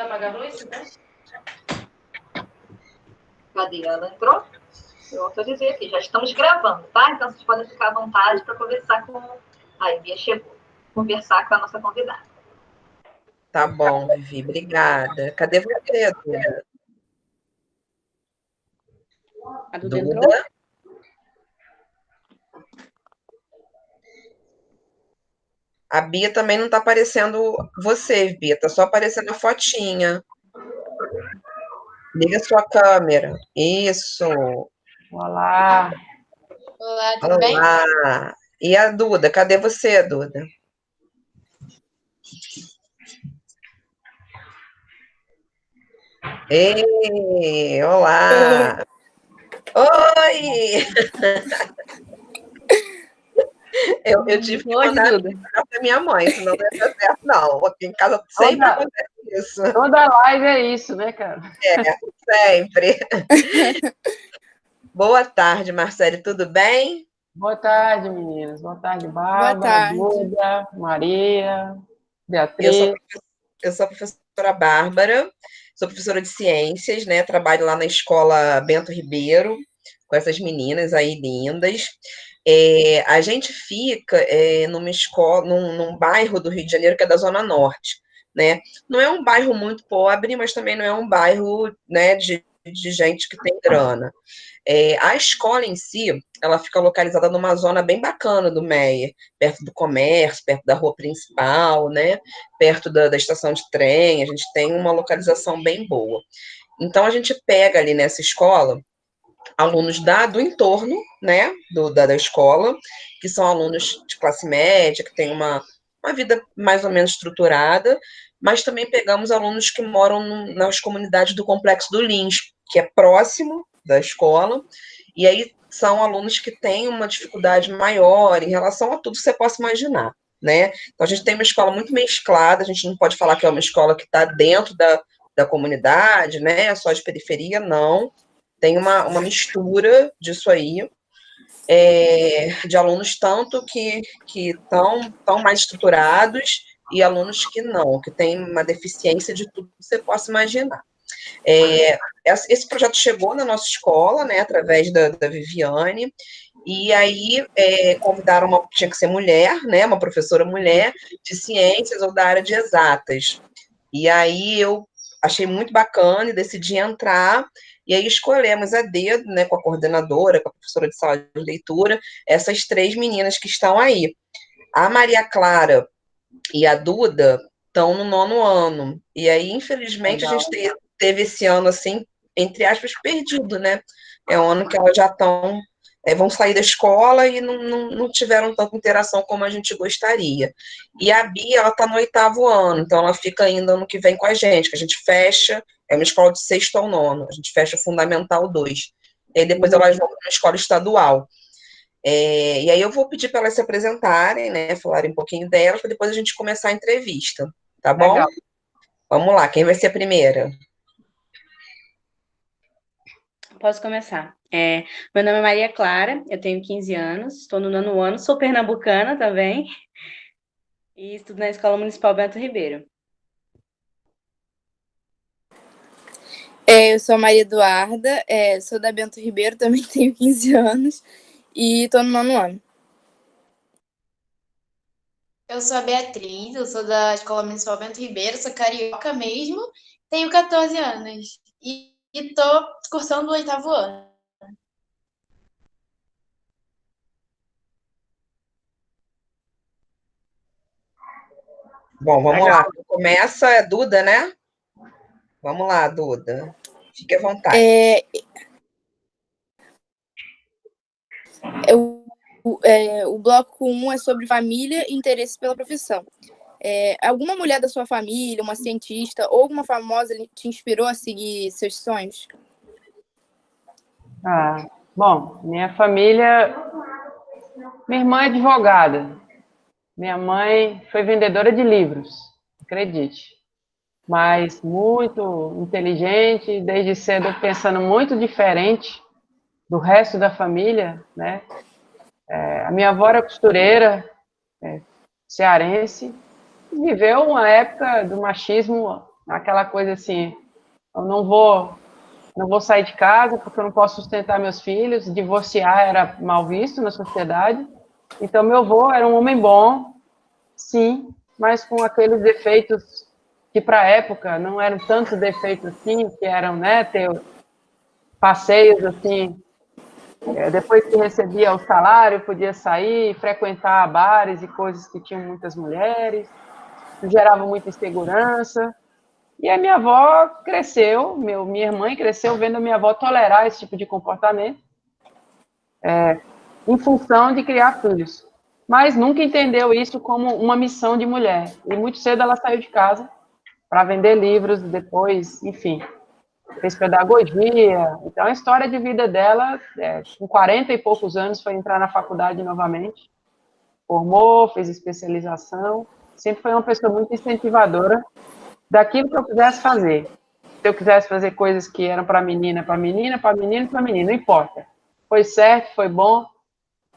apagar a luz, né? Cadê? Ela entrou? Eu autorizei aqui, já estamos gravando, tá? Então vocês podem ficar à vontade para conversar com. Aí, Bia chegou. Conversar com a nossa convidada. Tá bom, Vivi, obrigada. Cadê você, Duda? A Duda Duda? entrou? A Bia também não tá aparecendo você, Bia, tá só aparecendo a fotinha. Liga sua câmera. Isso. Olá. Olá, tudo bem? Olá. E a Duda? Cadê você, Duda? Ei, olá. Oi! Eu tive que Oi, mandar Duda. para minha mãe, senão não ia dar certo, não. Aqui em casa sempre acontece isso. Toda live é isso, né, cara? Sempre. Boa tarde, Marcele, tudo bem? Boa tarde, meninas. Boa tarde, Bárbara, Boa tarde. Duda, Maria, Eu Beatriz. sou a professora Bárbara, sou professora de ciências, né? Trabalho lá na escola Bento Ribeiro, com essas meninas aí lindas. A gente fica numa escola, num bairro do Rio de Janeiro que é da Zona Norte, né? Não é um bairro muito pobre, mas também não é um bairro, né, de gente que tem grana. A escola em si, ela fica localizada numa zona bem bacana do Meier, perto do comércio, perto da rua principal, né? Perto da estação de trem, a gente tem uma localização bem boa. Então, a gente pega ali nessa escola alunos do entorno, né, da escola, que são alunos de classe média, que têm uma vida mais ou menos estruturada, mas também pegamos alunos que moram nas comunidades do Complexo do Lins, que é próximo da escola, e aí são alunos que têm uma dificuldade maior em relação a tudo que você possa imaginar, né? Então, a gente tem uma escola muito mesclada, a gente não pode falar que é uma escola que está dentro da comunidade, né, só de periferia, não. Tem uma mistura disso aí, de alunos tanto que estão tão mais estruturados e alunos que não, que têm uma deficiência de tudo que você possa imaginar. Esse projeto chegou na nossa escola, né, através da Viviane, e aí convidaram tinha que ser mulher, né, uma professora mulher de ciências ou da área de exatas. E aí eu achei muito bacana e decidi entrar, e aí escolhemos a dedo, né, com a coordenadora, com a professora de sala de leitura, essas 3 meninas que estão aí. A Maria Clara e a Duda estão no 9º ano, e aí, infelizmente, Legal. a gente teve esse ano, assim, entre aspas, perdido, né? É um ano que elas já vão sair da escola e não tiveram tanta interação como a gente gostaria. E a Bia, ela está no 8º ano, então ela fica ainda ano que vem com a gente, que a gente fecha, é uma escola de 6º ao 9º, a gente fecha o Fundamental 2. E aí depois elas vão para uma escola estadual. E aí eu vou pedir para elas se apresentarem, né, falarem um pouquinho delas, para depois a gente começar a entrevista, tá bom? Legal. Vamos lá, quem vai ser a primeira? Posso começar. Meu nome é Maria Clara, eu tenho 15 anos, estou no 9º ano, sou pernambucana também, e estudo na Escola Municipal Bento Ribeiro. Eu sou a Maria Eduarda, sou da Bento Ribeiro, também tenho 15 anos e estou no 9º ano. Eu sou a Beatriz, eu sou da Escola Municipal Bento Ribeiro, sou carioca mesmo, tenho 14 anos e estou cursando o 8º ano. Bom, vamos lá. Começa a Duda, né? Vamos lá, Duda. Fique à vontade. O bloco 1 é sobre família e interesse pela profissão. Alguma mulher da sua família, uma cientista ou alguma famosa te inspirou a seguir seus sonhos? Bom, minha família... Minha irmã é advogada. Minha mãe foi vendedora de livros, acredite. Mas muito inteligente, desde cedo pensando muito diferente do resto da família, né? A minha avó era costureira, cearense, viveu uma época do machismo aquela coisa assim, eu não vou sair de casa porque eu não posso sustentar meus filhos, divorciar era mal visto na sociedade. Então, meu avô era um homem bom, sim, mas com aqueles defeitos que, para a época, não eram tantos defeitos assim, que eram, né, ter passeios, assim, depois que recebia o salário, podia sair, frequentar bares e coisas que tinham muitas mulheres, gerava muita insegurança. E a minha avó cresceu, minha mãe cresceu vendo a minha avó tolerar esse tipo de comportamento, em função de criar filhos. Mas nunca entendeu isso como uma missão de mulher. E muito cedo ela saiu de casa para vender livros, depois, enfim, fez pedagogia. Então, a história de vida dela, com 40 e poucos anos, foi entrar na faculdade novamente, formou, fez especialização, sempre foi uma pessoa muito incentivadora daquilo que eu quisesse fazer. Se eu quisesse fazer coisas que eram para menina, para menina, para menino, para menino, não importa. Foi certo, foi bom,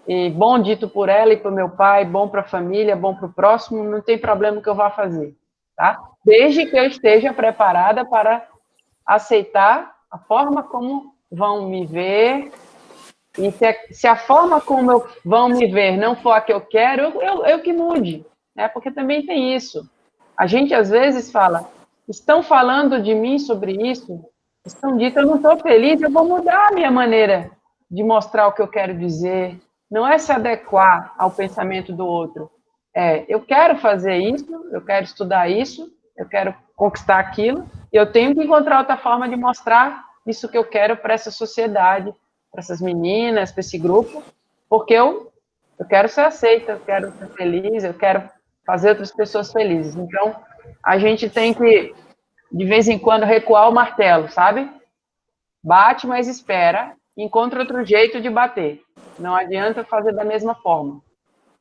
e bom dito por ela e para o meu pai, bom para a família, bom para o próximo, não tem problema que eu vá fazer, tá? Desde que eu esteja preparada para aceitar a forma como vão me ver, e se a forma como vão me ver não for a que eu quero, eu que mude, né? Porque também tem isso. A gente, às vezes, fala, estão falando de mim sobre isso, estão dito, eu não estou feliz, eu vou mudar a minha maneira de mostrar o que eu quero dizer, não é se adequar ao pensamento do outro. Eu quero fazer isso, eu quero estudar isso, eu quero conquistar aquilo, e eu tenho que encontrar outra forma de mostrar isso que eu quero para essa sociedade, para essas meninas, para esse grupo, porque eu quero ser aceita, eu quero ser feliz, eu quero fazer outras pessoas felizes. Então, a gente tem que, de vez em quando, recuar o martelo, sabe? Bate, mas espera, encontra outro jeito de bater. Não adianta fazer da mesma forma.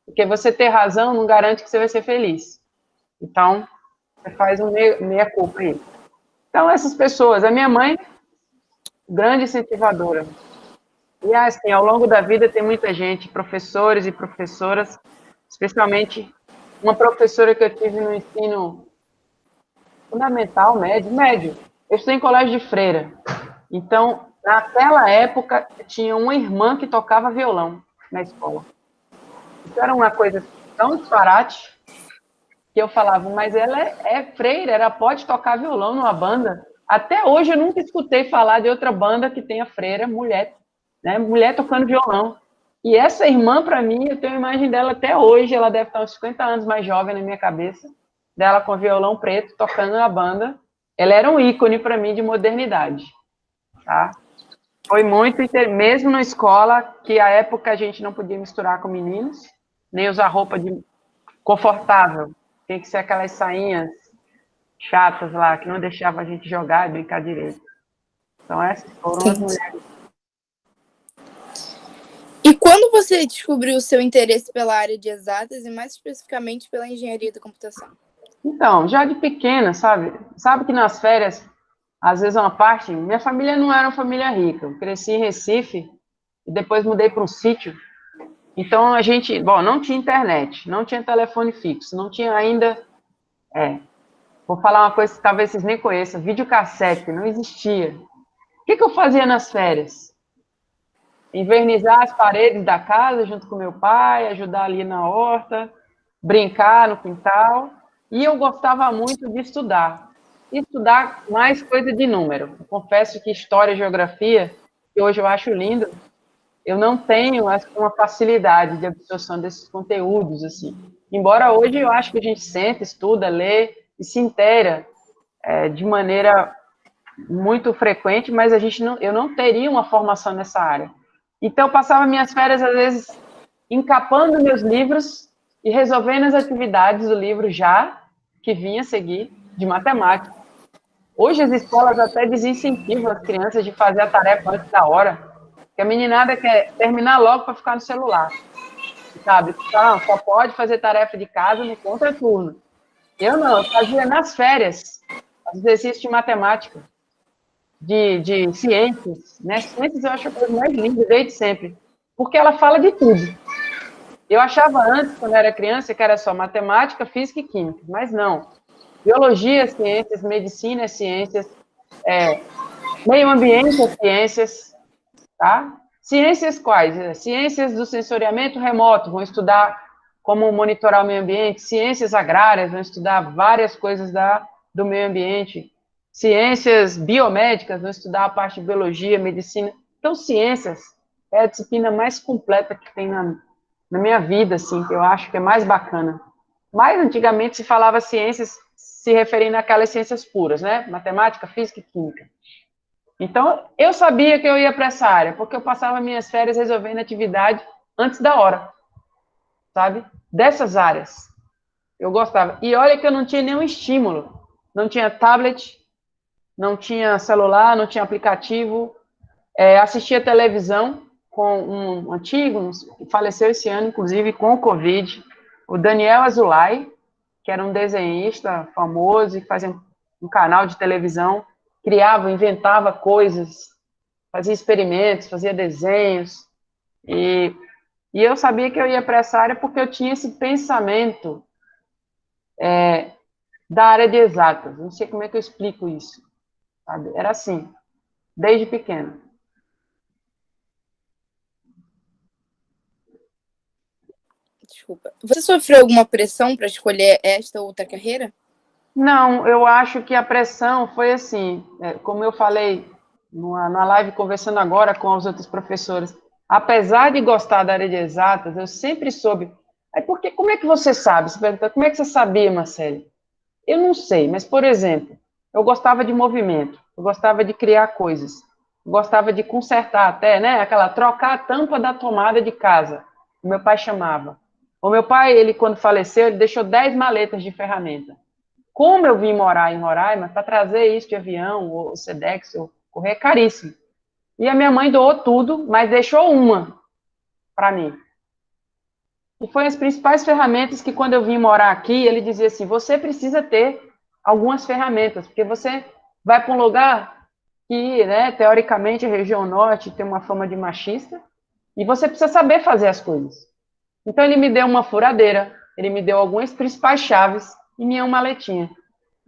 Porque você ter razão não garante que você vai ser feliz. Então, você faz um meia-culpa aí. Então, essas pessoas, a minha mãe, grande incentivadora. E, assim, ao longo da vida tem muita gente, professores e professoras, especialmente uma professora que eu tive no ensino fundamental, médio. Eu estudei em colégio de freira. Então, naquela época, tinha uma irmã que tocava violão na escola. Isso era uma coisa tão disparate que eu falava, mas ela é freira, ela pode tocar violão numa banda. Até hoje eu nunca escutei falar de outra banda que tenha freira, mulher, né? Mulher tocando violão. E essa irmã, para mim, eu tenho a imagem dela até hoje, ela deve estar uns 50 anos mais jovem na minha cabeça, dela com violão preto, tocando na banda. Ela era um ícone para mim de modernidade, tá? Foi muito, mesmo na escola, que a época a gente não podia misturar com meninos, nem usar roupa confortável. Tem que ser aquelas sainhas chatas lá, que não deixavam a gente jogar e brincar direito. Então, essas foram as mulheres. E quando você descobriu o seu interesse pela área de exatas e mais especificamente pela engenharia da computação? Então, já de pequena, sabe? Sabe que nas férias, às vezes uma parte... Minha família não era uma família rica. Eu cresci em Recife e depois mudei para um sítio. Então, a gente... Bom, não tinha internet, não tinha telefone fixo, não tinha ainda... Vou falar uma coisa que talvez vocês nem conheçam. Videocassete, não existia. O que eu fazia nas férias? Invernizar as paredes da casa junto com meu pai, ajudar ali na horta, brincar no quintal. E eu gostava muito de estudar. Estudar mais coisa de número. Eu confesso que história e geografia, que hoje eu acho lindo, eu não tenho uma facilidade de absorção desses conteúdos, assim. Embora hoje eu acho que a gente senta, estuda, lê e se inteira de maneira muito frequente, mas eu não teria uma formação nessa área. Então, eu passava minhas férias, às vezes, encapando meus livros e resolvendo as atividades do livro já, que vinha a seguir, de matemática. Hoje, as escolas até desincentivam as crianças de fazer a tarefa antes da hora, porque a meninada quer terminar logo para ficar no celular, sabe? Então, só pode fazer tarefa de casa no contraturno. Eu não, eu fazia nas férias exercícios de matemática, de ciências, né? Ciências eu acho a coisa mais linda desde sempre, porque ela fala de tudo. Eu achava antes, quando eu era criança, que era só matemática, física e química, mas não. Biologia, ciências, medicina, ciências, meio ambiente, ciências, tá? Ciências quais? Ciências do sensoriamento remoto, vão estudar como monitorar o meio ambiente. Ciências agrárias, vão estudar várias coisas do meio ambiente. Ciências biomédicas, vão estudar a parte de biologia, medicina. Então, ciências é a disciplina mais completa que tem na minha vida, assim, que eu acho que é mais bacana. Mas, antigamente, se falava ciências se referindo àquelas ciências puras, né? Matemática, física e química. Então, eu sabia que eu ia para essa área, porque eu passava minhas férias resolvendo atividade antes da hora, sabe? Dessas áreas. Eu gostava. E olha que eu não tinha nenhum estímulo. Não tinha tablet, não tinha celular, não tinha aplicativo. Assistia televisão com um antigo, que faleceu esse ano, inclusive, com o Covid, o Daniel Azulay, que era um desenhista famoso e fazia um canal de televisão, criava, inventava coisas, fazia experimentos, fazia desenhos, e eu sabia que eu ia para essa área porque eu tinha esse pensamento da área de exatas. Não sei como é que eu explico isso, sabe? Era assim, desde pequeno. Desculpa. Você sofreu alguma pressão para escolher esta ou outra carreira? Não, eu acho que a pressão foi assim, como eu falei na live conversando agora com os outros professores, apesar de gostar da área de exatas, eu sempre soube. Aí, porque, como é que você sabe? Você pergunta, como é que você sabia, Marcele? Eu não sei, mas, por exemplo, eu gostava de movimento, eu gostava de criar coisas, eu gostava de consertar até, né? Aquela trocar a tampa da tomada de casa, o meu pai chamava. O meu pai, ele quando faleceu, ele deixou 10 maletas de ferramenta. Como eu vim morar em Roraima, para trazer isso de avião, ou Sedex, ou correr, é caríssimo. E a minha mãe doou tudo, mas deixou uma para mim. E foi as principais ferramentas que, quando eu vim morar aqui, ele dizia assim, você precisa ter algumas ferramentas, porque você vai para um lugar que, né, teoricamente, a região norte tem uma fama de machista, e você precisa saber fazer as coisas. Então, ele me deu uma furadeira, ele me deu algumas principais chaves e minha maletinha.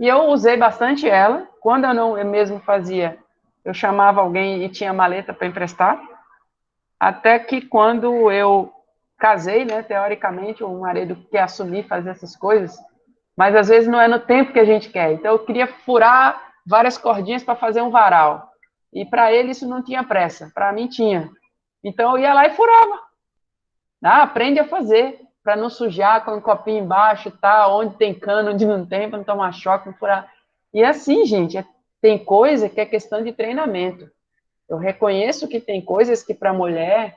E eu usei bastante ela. Quando eu mesmo fazia, eu chamava alguém e tinha maleta para emprestar. Até que quando eu casei, né, teoricamente, o marido quer assumir fazer essas coisas, mas às vezes não é no tempo que a gente quer. Então eu queria furar várias cordinhas para fazer um varal. E para ele isso não tinha pressa, para mim tinha. Então eu ia lá e furava. Aprende a fazer, para não sujar com um copinho embaixo, tá? Onde tem cano, onde não tem, para não tomar choque, não furar. E assim, gente, tem coisa que é questão de treinamento. Eu reconheço que tem coisas que para a mulher,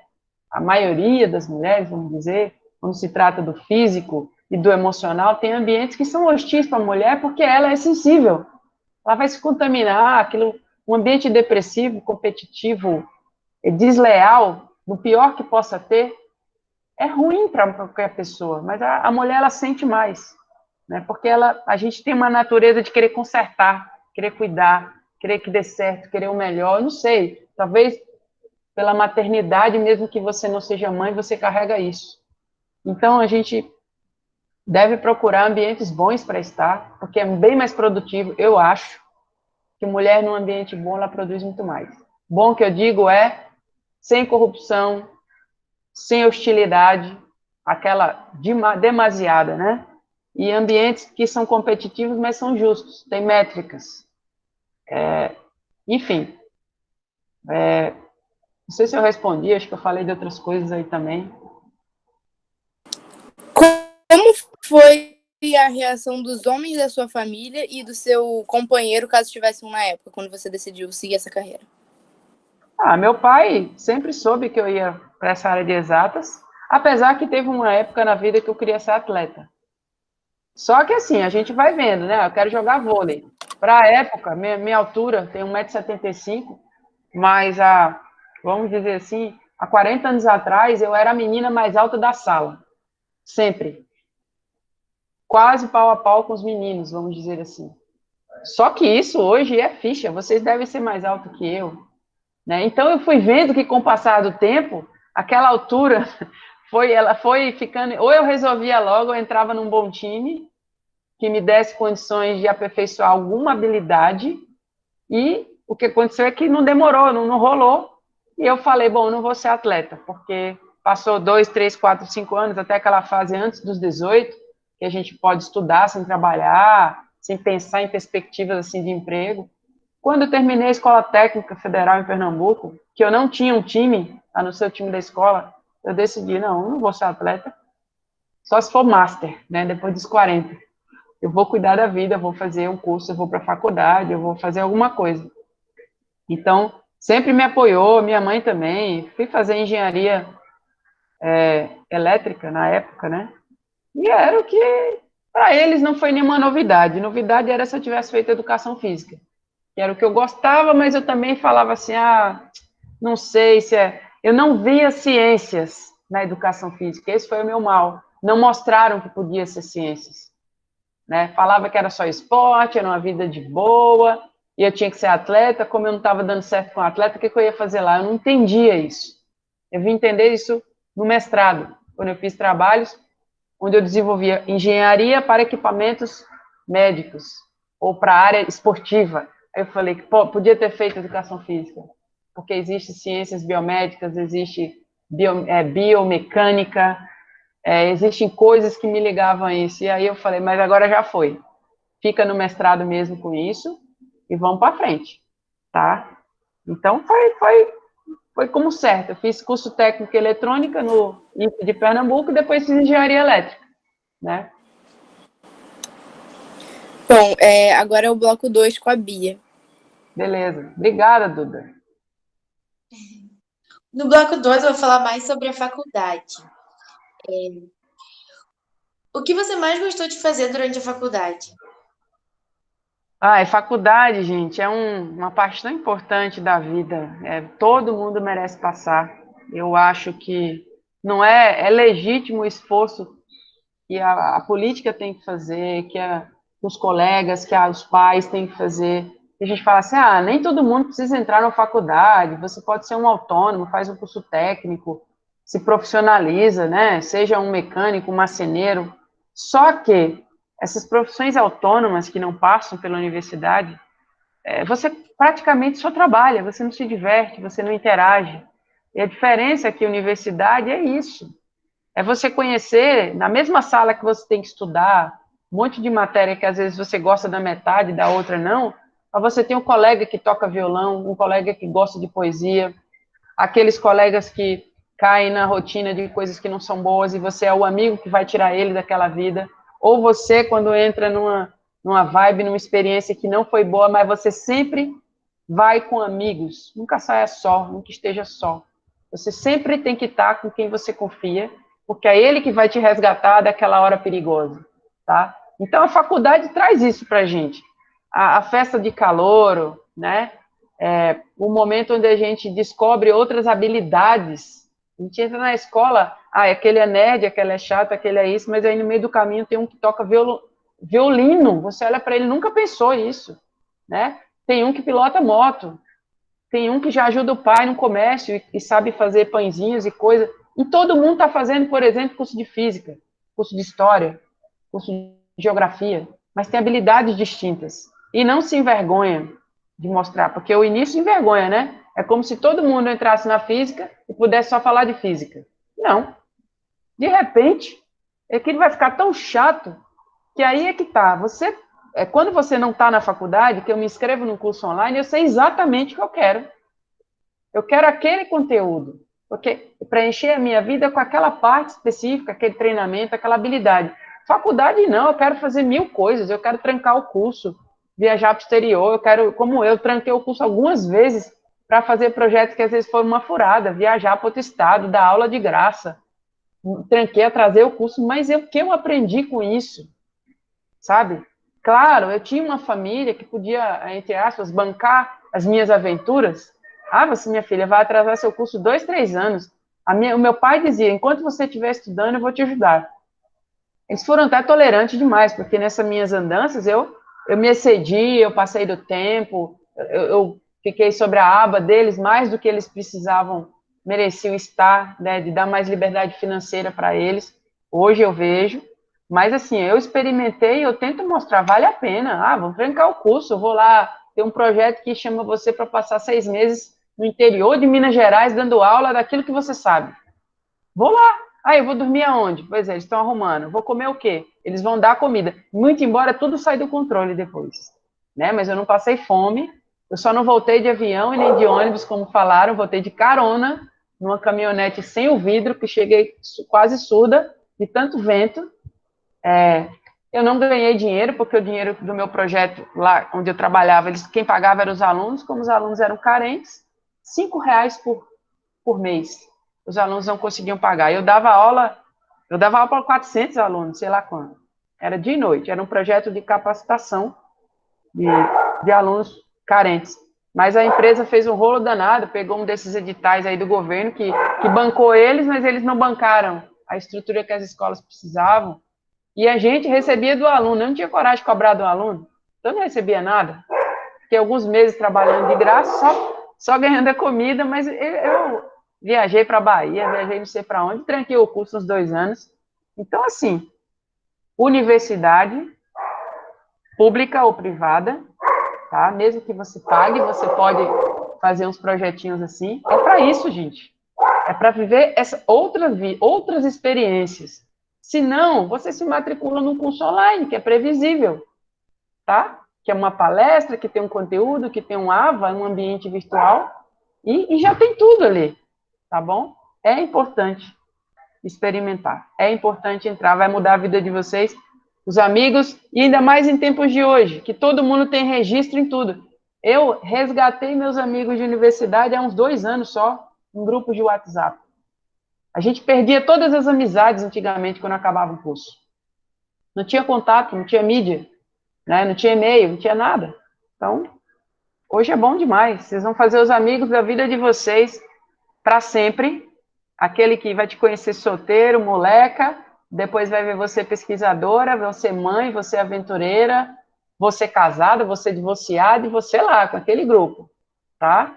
a maioria das mulheres, vamos dizer, quando se trata do físico e do emocional, tem ambientes que são hostis para a mulher porque ela é sensível. Ela vai se contaminar, um ambiente depressivo, competitivo, desleal, no pior que possa ter, é ruim para qualquer pessoa, mas a mulher, ela sente mais, né? Porque a gente tem uma natureza de querer consertar, querer cuidar, querer que dê certo, querer o melhor, eu não sei, talvez pela maternidade, mesmo que você não seja mãe, você carrega isso. Então, a gente deve procurar ambientes bons para estar, porque é bem mais produtivo, eu acho, que mulher num ambiente bom, ela produz muito mais. Bom que eu digo é sem corrupção, sem hostilidade, aquela demasiada, né? E ambientes que são competitivos, mas são justos, tem métricas. Enfim, não sei se eu respondi, acho que eu falei de outras coisas aí também. Como foi a reação dos homens da sua família e do seu companheiro, caso tivesse um na época, quando você decidiu seguir essa carreira? Meu pai sempre soube que eu ia para essa área de exatas, apesar que teve uma época na vida que eu queria ser atleta. Só que assim, a gente vai vendo, né? Eu quero jogar vôlei. Para a época, minha altura tem 1,75 m, mas vamos dizer assim, há 40 anos atrás, eu era a menina mais alta da sala. Sempre. Quase pau a pau com os meninos, vamos dizer assim. Só que isso hoje é ficha, vocês devem ser mais alto que eu. Né? Então eu fui vendo que com o passar do tempo, aquela altura ela foi ficando, ou eu resolvia logo, eu entrava num bom time, que me desse condições de aperfeiçoar alguma habilidade, e o que aconteceu é que não demorou, não rolou, e eu falei, bom, não vou ser atleta, porque passou 2, 3, 4, 5 anos, até aquela fase antes dos 18, que a gente pode estudar sem trabalhar, sem pensar em perspectivas assim de emprego. Quando eu terminei a Escola Técnica Federal em Pernambuco, que eu não tinha um time, a não ser o time da escola, eu decidi, não vou ser atleta, só se for master, né, depois dos 40. Eu vou cuidar da vida, eu vou fazer um curso, eu vou para a faculdade, eu vou fazer alguma coisa. Então, sempre me apoiou, minha mãe também. Fui fazer engenharia elétrica na época, né? E era o que, para eles, não foi nenhuma novidade. Novidade era se eu tivesse feito educação física, que era o que eu gostava, mas eu também falava assim, não sei se é... Eu não via ciências na educação física, esse foi o meu mal. Não mostraram que podia ser ciências, né? Falava que era só esporte, era uma vida de boa, e eu tinha que ser atleta. Como eu não estava dando certo com atleta, o que eu ia fazer lá? Eu não entendia isso. Eu vim entender isso no mestrado, quando eu fiz trabalhos onde eu desenvolvia engenharia para equipamentos médicos, ou para a área esportiva. Aí eu falei que podia ter feito educação física, porque existe ciências biomédicas, existe biomecânica, existem coisas que me ligavam a isso. E aí eu falei, mas agora já foi. Fica no mestrado mesmo com isso e vamos para frente, tá? Então foi como certo. Eu fiz curso técnico em eletrônica no IFE de Pernambuco e depois fiz engenharia elétrica, né? Bom, agora é o bloco 2 com a Bia. Beleza. Obrigada, Duda. No bloco 2, eu vou falar mais sobre a faculdade. O que você mais gostou de fazer durante a faculdade? Faculdade, gente, é uma parte tão importante da vida. Todo mundo merece passar. Eu acho que não é legítimo o esforço que a política tem que fazer, que os colegas, que os pais têm que fazer. E a gente fala assim, nem todo mundo precisa entrar na faculdade, você pode ser um autônomo, faz um curso técnico, se profissionaliza, né? Seja um mecânico, um marceneiro. Só que essas profissões autônomas que não passam pela universidade, você praticamente só trabalha, você não se diverte, você não interage. E a diferença é que a universidade é isso. É você conhecer, na mesma sala que você tem que estudar, um monte de matéria que às vezes você gosta da metade, da outra não, mas você tem um colega que toca violão, um colega que gosta de poesia, aqueles colegas que caem na rotina de coisas que não são boas e você é o amigo que vai tirar ele daquela vida, ou você, quando entra numa vibe, numa experiência que não foi boa, mas você sempre vai com amigos, nunca saia só, nunca esteja só. Você sempre tem que estar com quem você confia, porque é ele que vai te resgatar daquela hora perigosa, tá? Então, a faculdade traz isso pra gente. A festa de calouro, né? O momento onde a gente descobre outras habilidades. A gente entra na escola, aquele é nerd, aquele é chato, aquele é isso, mas aí no meio do caminho tem um que toca violino. Você olha para ele, nunca pensou isso, né? Tem um que pilota moto, tem um que já ajuda o pai no comércio e sabe fazer pãezinhos e coisa. E todo mundo está fazendo, por exemplo, curso de física, curso de história, curso de geografia, mas tem habilidades distintas. E não se envergonha de mostrar, porque o início envergonha, né? É como se todo mundo entrasse na física e pudesse só falar de física. Não. De repente, aquilo vai ficar tão chato que aí é que tá. Quando você não está na faculdade, que eu me inscrevo no curso online, eu sei exatamente o que eu quero. Eu quero aquele conteúdo, porque preencher a minha vida com aquela parte específica, aquele treinamento, aquela habilidade. Faculdade não, eu quero fazer 1000 coisas, eu quero trancar o curso, viajar para o exterior, como eu tranquei o curso algumas vezes para fazer projetos que às vezes foram uma furada, viajar para outro estado, dar aula de graça, tranquei, atrasei o curso, mas o que eu aprendi com isso, sabe? Claro, eu tinha uma família que podia, entre aspas, bancar as minhas aventuras. Você, minha filha, vai atrasar seu curso 2, 3 anos. O meu pai dizia, enquanto você estiver estudando, eu vou te ajudar. Eles foram até tolerantes demais, porque nessas minhas andanças eu me excedi, eu passei do tempo, eu fiquei sobre a aba deles mais do que eles precisavam, mereciam estar, né, de dar mais liberdade financeira para eles. Hoje eu vejo, Mas, assim, eu experimentei, eu tento mostrar, vale a pena. Ah, vou trancar o curso, eu vou lá, ter um projeto que chama você para passar 6 meses no interior de Minas Gerais, dando aula daquilo que você sabe. Vou lá. Ah, eu vou dormir aonde? Pois é, eles estão arrumando. Vou comer o quê? Eles vão dar comida. Muito embora tudo saia do controle depois. Né? Mas eu não passei fome, eu só não voltei de avião e nem de ônibus, como falaram, voltei de carona, numa caminhonete sem o vidro, que cheguei quase surda, de tanto vento. Eu não ganhei dinheiro, porque o dinheiro do meu projeto, lá onde eu trabalhava, quem pagava eram os alunos, como os alunos eram carentes, R$ 5 por mês. Os alunos não conseguiam pagar. Eu dava aula para 400 alunos, sei lá quando. Era de noite, era um projeto de capacitação de, de alunos carentes. Mas a empresa fez um rolo danado, pegou um desses editais aí do governo que bancou eles, mas eles não bancaram a estrutura que as escolas precisavam. E a gente recebia do aluno, eu não tinha coragem de cobrar do aluno, então eu não recebia nada. Fiquei alguns meses trabalhando de graça, só ganhando a comida, mas eu viajei para a Bahia, viajei não sei para onde, tranquei o curso uns 2 anos. Então, assim, universidade, pública ou privada, tá? Mesmo que você pague, você pode fazer uns projetinhos assim. É para isso, gente. É para viver outras experiências. Se não, você se matricula num curso online, que é previsível, tá? Que é uma palestra, que tem um conteúdo, que tem um AVA, um ambiente virtual, e já tem tudo ali, tá bom? É importante experimentar, é importante entrar, vai mudar a vida de vocês, os amigos, e ainda mais em tempos de hoje, que todo mundo tem registro em tudo. Eu resgatei meus amigos de universidade há uns 2 anos só, em grupos de WhatsApp. A gente perdia todas as amizades antigamente quando acabava o curso. Não tinha contato, não tinha mídia, né? Não tinha e-mail, não tinha nada. Então, hoje é bom demais. Vocês vão fazer os amigos da vida de vocês para sempre. Aquele que vai te conhecer solteiro, moleca, depois vai ver você pesquisadora, você mãe, você aventureira, você casada, você divorciada e você lá, com aquele grupo, tá?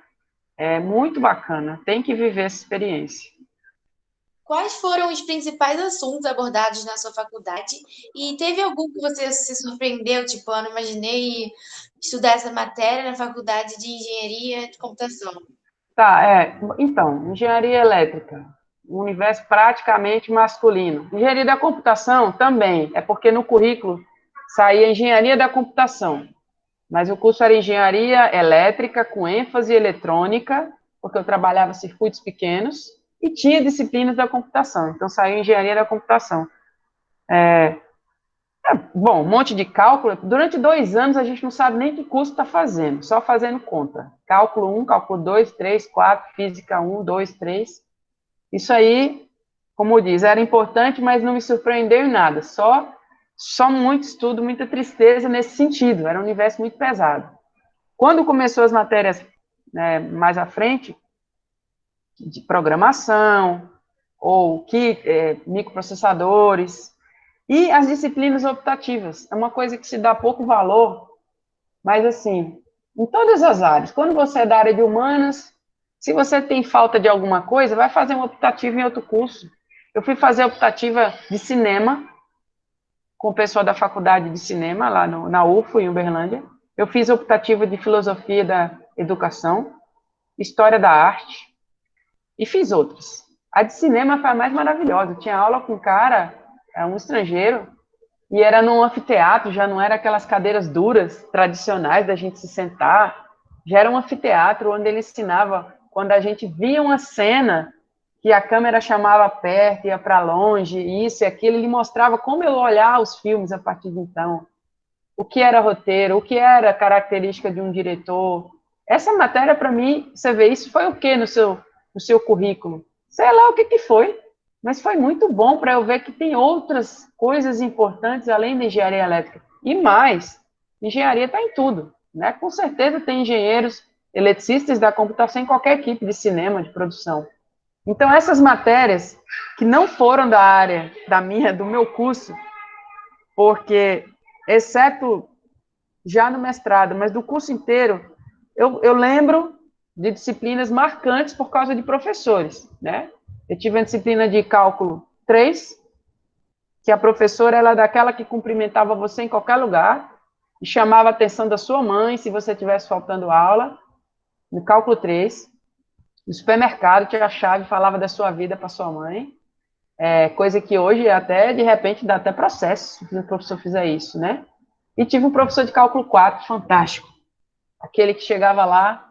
É muito bacana, tem que viver essa experiência. Quais foram os principais assuntos abordados na sua faculdade? E teve algum que você se surpreendeu? Tipo, eu não imaginei estudar essa matéria na faculdade de engenharia de computação. Tá, então, engenharia elétrica, um universo praticamente masculino. Engenharia da computação também, é porque no currículo saía engenharia da computação, mas o curso era engenharia elétrica com ênfase eletrônica, porque eu trabalhava circuitos pequenos, e tinha disciplinas da computação, então saiu engenharia da computação. Bom, um monte de cálculo. Durante 2 anos a gente não sabe nem que curso está fazendo, só fazendo conta. Cálculo 1, cálculo 2, 3, 4, física 1, 2, 3. Isso aí, como diz, era importante, mas não me surpreendeu em nada. Só muito estudo, muita tristeza nesse sentido. Era um universo muito pesado. Quando começou as matérias, né, mais à frente, de programação, ou microprocessadores, e as disciplinas optativas. É uma coisa que se dá pouco valor, mas, assim, em todas as áreas. Quando você é da área de humanas, se você tem falta de alguma coisa, vai fazer uma optativa em outro curso. Eu fui fazer optativa de cinema, com o pessoal da faculdade de cinema, lá na UFO, em Uberlândia. Eu fiz optativa de filosofia da educação, história da arte, e fiz outras. A de cinema foi a mais maravilhosa. Eu tinha aula com um cara, um estrangeiro, e era num anfiteatro, já não era aquelas cadeiras duras, tradicionais da gente se sentar, já era um anfiteatro onde ele ensinava, quando a gente via uma cena que a câmera chamava perto, ia para longe, isso e aquilo, ele mostrava como eu olhar os filmes a partir de então, o que era roteiro, o que era característica de um diretor. Essa matéria, para mim, você vê, isso foi o que no seu currículo? Sei lá o que foi, mas foi muito bom para eu ver que tem outras coisas importantes além da engenharia elétrica. E mais, engenharia está em tudo, né? Com certeza tem engenheiros, eletricistas da computação em qualquer equipe de cinema, de produção. Então, essas matérias que não foram da área do meu curso, porque, exceto já no mestrado, mas do curso inteiro, eu lembro de disciplinas marcantes por causa de professores, né? Eu tive a disciplina de cálculo 3, que a professora ela é daquela que cumprimentava você em qualquer lugar e chamava a atenção da sua mãe se você estivesse faltando aula, no cálculo 3, no supermercado, tinha a chave, falava da sua vida para sua mãe, coisa que hoje até, de repente, dá até processo se o professor fizer isso, né? E tive um professor de cálculo 4, fantástico, aquele que chegava lá,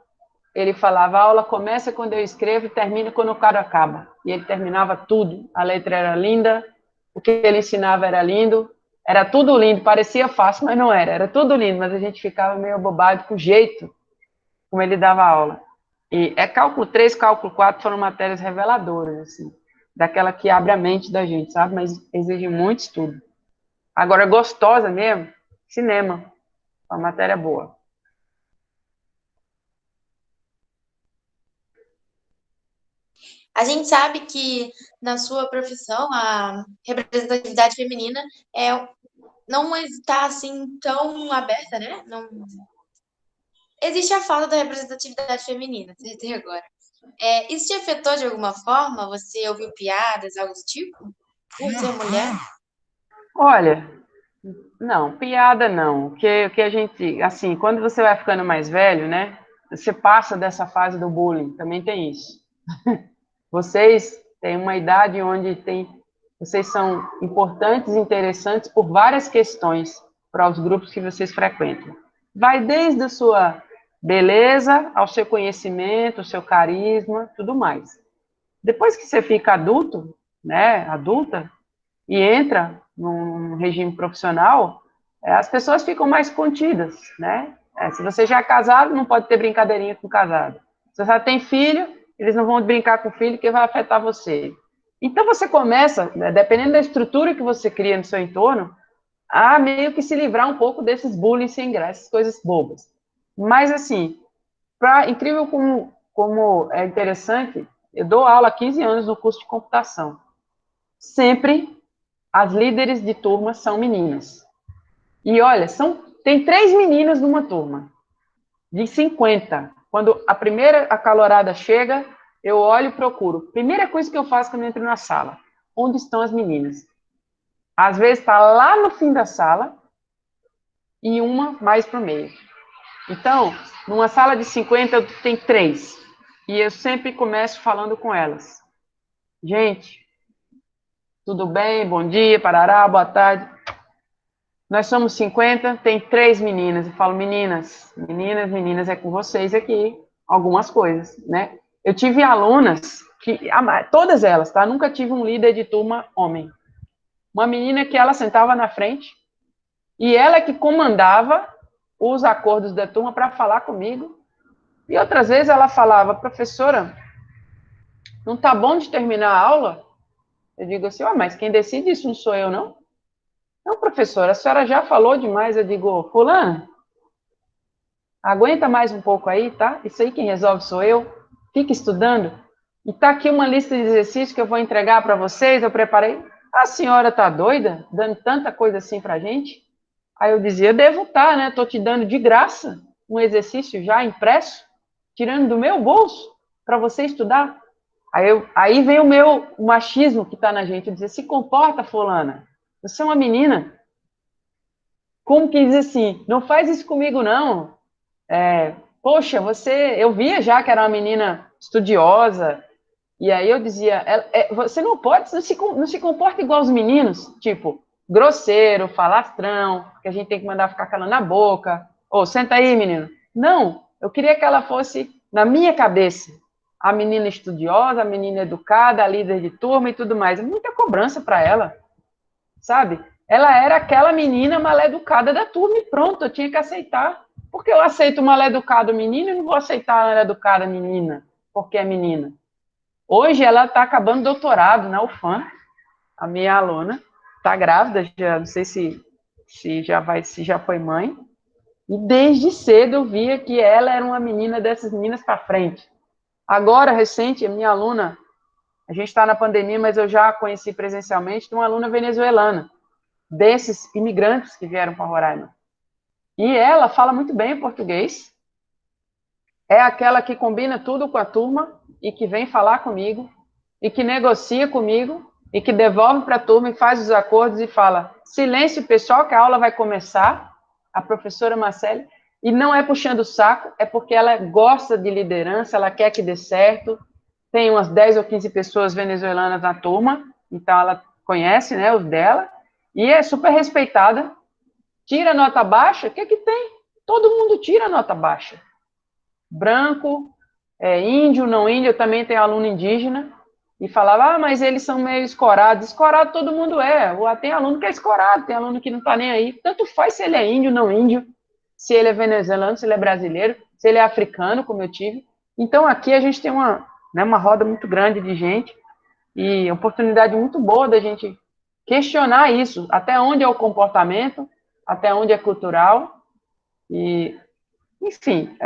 ele falava, a aula começa quando eu escrevo e termina quando o cara acaba. E ele terminava tudo. A letra era linda, o que ele ensinava era lindo, era tudo lindo, parecia fácil, mas não era. Era tudo lindo, mas a gente ficava meio abobado com o jeito como ele dava aula. E cálculo 3, cálculo 4 foram matérias reveladoras, assim, daquela que abre a mente da gente, sabe? Mas exige muito estudo. Agora, gostosa mesmo, cinema, uma matéria boa. A gente sabe que na sua profissão a representatividade feminina não está assim tão aberta, né? Não existe a falta da representatividade feminina, até agora. Isso te afetou de alguma forma? Você ouviu piadas, algo do tipo? Por ser mulher? Olha, não, piada não. O que a gente, assim, quando você vai ficando mais velho, né? Você passa dessa fase do bullying, também tem isso. Vocês têm uma idade onde vocês são importantes e interessantes por várias questões para os grupos que vocês frequentam. Vai desde a sua beleza ao seu conhecimento, ao seu carisma, tudo mais. Depois que você fica adulto, né, adulta, e entra num regime profissional, as pessoas ficam mais contidas, né? Se você já é casado, não pode ter brincadeirinha com casado. Se você já tem filho, eles não vão brincar com o filho, que vai afetar você. Então você começa, né, dependendo da estrutura que você cria no seu entorno, a meio que se livrar um pouco desses bullying sem graça, essas coisas bobas. Mas assim, incrível como é interessante, eu dou aula há 15 anos no curso de computação. Sempre as líderes de turma são meninas. E olha, tem 3 meninas numa turma, de 50. Quando a primeira acalorada chega, eu olho e procuro. Primeira coisa que eu faço quando eu entro na sala, onde estão as meninas? Às vezes está lá no fim da sala e uma mais para o meio. Então, numa sala de 50, tem 3. E eu sempre começo falando com elas. Gente, tudo bem? Bom dia, parará, boa tarde. Nós somos 50, tem 3 meninas. Eu falo, meninas, é com vocês aqui, algumas coisas, né? Eu tive alunas, todas elas, tá? Nunca tive um líder de turma homem. Uma menina que ela sentava na frente e ela que comandava os acordos da turma para falar comigo. E outras vezes ela falava, professora, não tá bom de terminar a aula? Eu digo assim, mas quem decide isso não sou eu, não? Não, professora, a senhora já falou demais. Eu digo, fulana, aguenta mais um pouco aí, tá? Isso aí quem resolve sou eu. Fica estudando. E tá aqui uma lista de exercícios que eu vou entregar para vocês, eu preparei. A senhora tá doida? Dando tanta coisa assim pra gente? Aí eu dizia, eu devo estar, né? Tô te dando de graça um exercício já impresso, tirando do meu bolso para você estudar. Aí vem o machismo que tá na gente. Eu dizia, se comporta, fulana. Você é uma menina. Como que diz assim, não faz isso comigo, não. Poxa, eu via já que era uma menina estudiosa, e aí eu dizia, você não pode, não se comporta igual os meninos, tipo, grosseiro, falastrão, que a gente tem que mandar ficar calando a boca, senta aí, menino. Não, eu queria que ela fosse, na minha cabeça, a menina estudiosa, a menina educada, a líder de turma e tudo mais. Muita cobrança para ela, sabe? Ela era aquela menina maleducada da turma e pronto, eu tinha que aceitar. Porque eu aceito maleducado menino e não vou aceitar maleducada menina, porque é menina. Hoje ela está acabando doutorado na UFAM, a minha aluna, está grávida, já, não sei se já foi mãe, e desde cedo eu via que ela era uma menina dessas meninas para frente. Agora, recente, a minha aluna, a gente está na pandemia, mas eu já a conheci presencialmente, de uma aluna venezuelana, desses imigrantes que vieram para Roraima. E ela fala muito bem o português, é aquela que combina tudo com a turma e que vem falar comigo e que negocia comigo e que devolve para a turma e faz os acordos e fala: silêncio, pessoal, que a aula vai começar, a professora Marcele, e não é puxando o saco, é porque ela gosta de liderança, ela quer que dê certo. Tem umas 10 ou 15 pessoas venezuelanas na turma, então ela conhece, né, os dela, e é super respeitada. Tira nota baixa, o que que tem? Todo mundo tira nota baixa. Branco, índio, não índio, eu também tenho aluno indígena, e falava, mas eles são meio escorados. Escorado todo mundo é. Tem aluno que é escorado, tem aluno que não está nem aí. Tanto faz se ele é índio, não índio, se ele é venezuelano, se ele é brasileiro, se ele é africano, como eu tive. Então, aqui a gente tem uma roda muito grande de gente e oportunidade muito boa da gente questionar isso, até onde é o comportamento, até onde é cultural. E, enfim,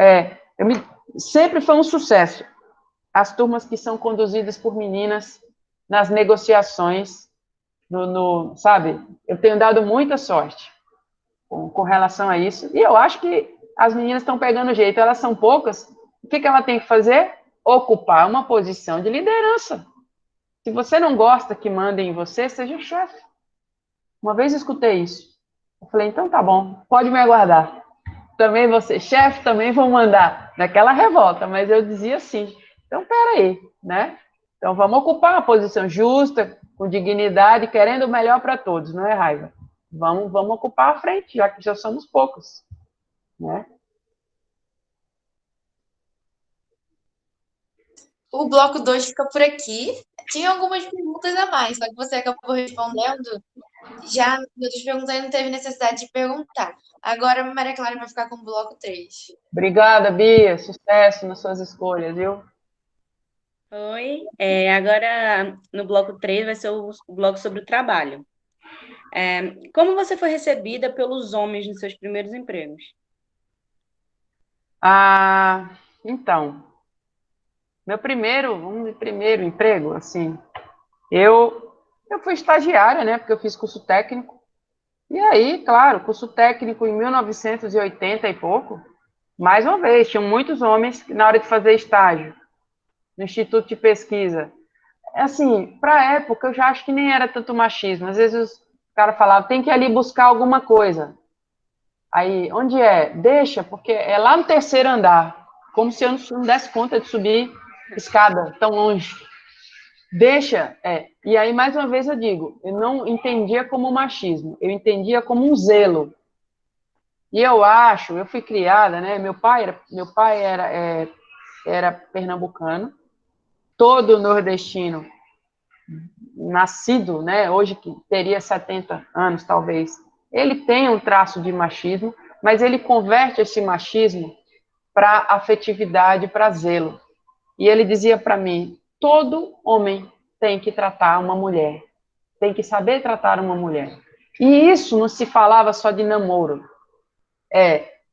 sempre foi um sucesso as turmas que são conduzidas por meninas nas negociações, sabe? Eu tenho dado muita sorte com relação a isso, e eu acho que as meninas estão pegando jeito, elas são poucas, o que ela tem que fazer? Ocupar uma posição de liderança. Se você não gosta que mandem em você, seja chefe. Uma vez eu escutei isso, eu falei, então tá bom, pode me aguardar. Também vou ser chefe, também vou mandar. Naquela revolta, mas eu dizia assim, então peraí, né? Então vamos ocupar uma posição justa, com dignidade, querendo o melhor para todos, não é raiva. Vamos ocupar a frente, já que já somos poucos, né? O bloco 2 fica por aqui. Tinha algumas perguntas a mais, só que você acabou respondendo. Já outras perguntas aí não teve necessidade de perguntar. Agora a Maria Clara vai ficar com o bloco 3. Obrigada, Bia. Sucesso nas suas escolhas, viu? Oi, agora no bloco 3 vai ser o bloco sobre o trabalho. Como você foi recebida pelos homens nos seus primeiros empregos? Então, meu primeiro emprego, assim, eu fui estagiária, né, porque eu fiz curso técnico, e aí, claro, curso técnico em 1980 e pouco, mais uma vez, tinham muitos homens que, na hora de fazer estágio no Instituto de Pesquisa, assim, para a época, eu já acho que nem era tanto machismo, às vezes os caras falavam, tem que ir ali buscar alguma coisa, aí, onde é? Deixa, porque é lá no terceiro andar, como se eu não desse conta de subir escada tão longe. Deixa, E aí, mais uma vez, eu digo, eu não entendia como machismo, eu entendia como um zelo. E eu fui criada, né? Meu pai era pernambucano, todo nordestino, nascido, né? Hoje que teria 70 anos, talvez. Ele tem um traço de machismo, mas ele converte esse machismo para afetividade, para zelo. E ele dizia para mim, todo homem tem que tratar uma mulher, tem que saber tratar uma mulher. E isso não se falava só de namoro.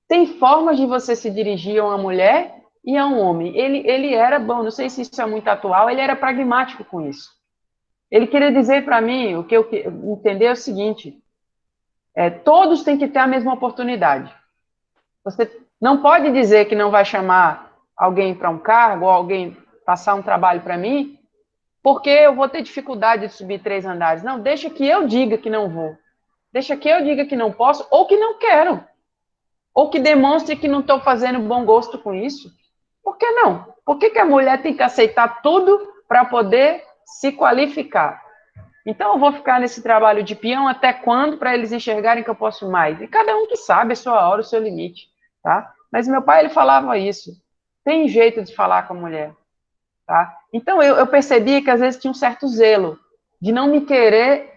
Tem formas de você se dirigir a uma mulher e a um homem. Ele era bom, não sei se isso é muito atual, ele era pragmático com isso. Ele queria dizer para mim, o que eu entender é o seguinte, todos têm que ter a mesma oportunidade. Você não pode dizer que não vai chamar alguém para um cargo, ou alguém passar um trabalho para mim, porque eu vou ter dificuldade de subir 3 andares. Não, deixa que eu diga que não vou. Deixa que eu diga que não posso, ou que não quero. Ou que demonstre que não estou fazendo bom gosto com isso. Por que não? Por que a mulher tem que aceitar tudo para poder se qualificar? Então, eu vou ficar nesse trabalho de peão até quando, para eles enxergarem que eu posso mais? E cada um que sabe a sua hora, o seu limite, tá? Mas meu pai, ele falava isso. Tem jeito de falar com a mulher, tá? Então, eu percebi que às vezes tinha um certo zelo de não me querer.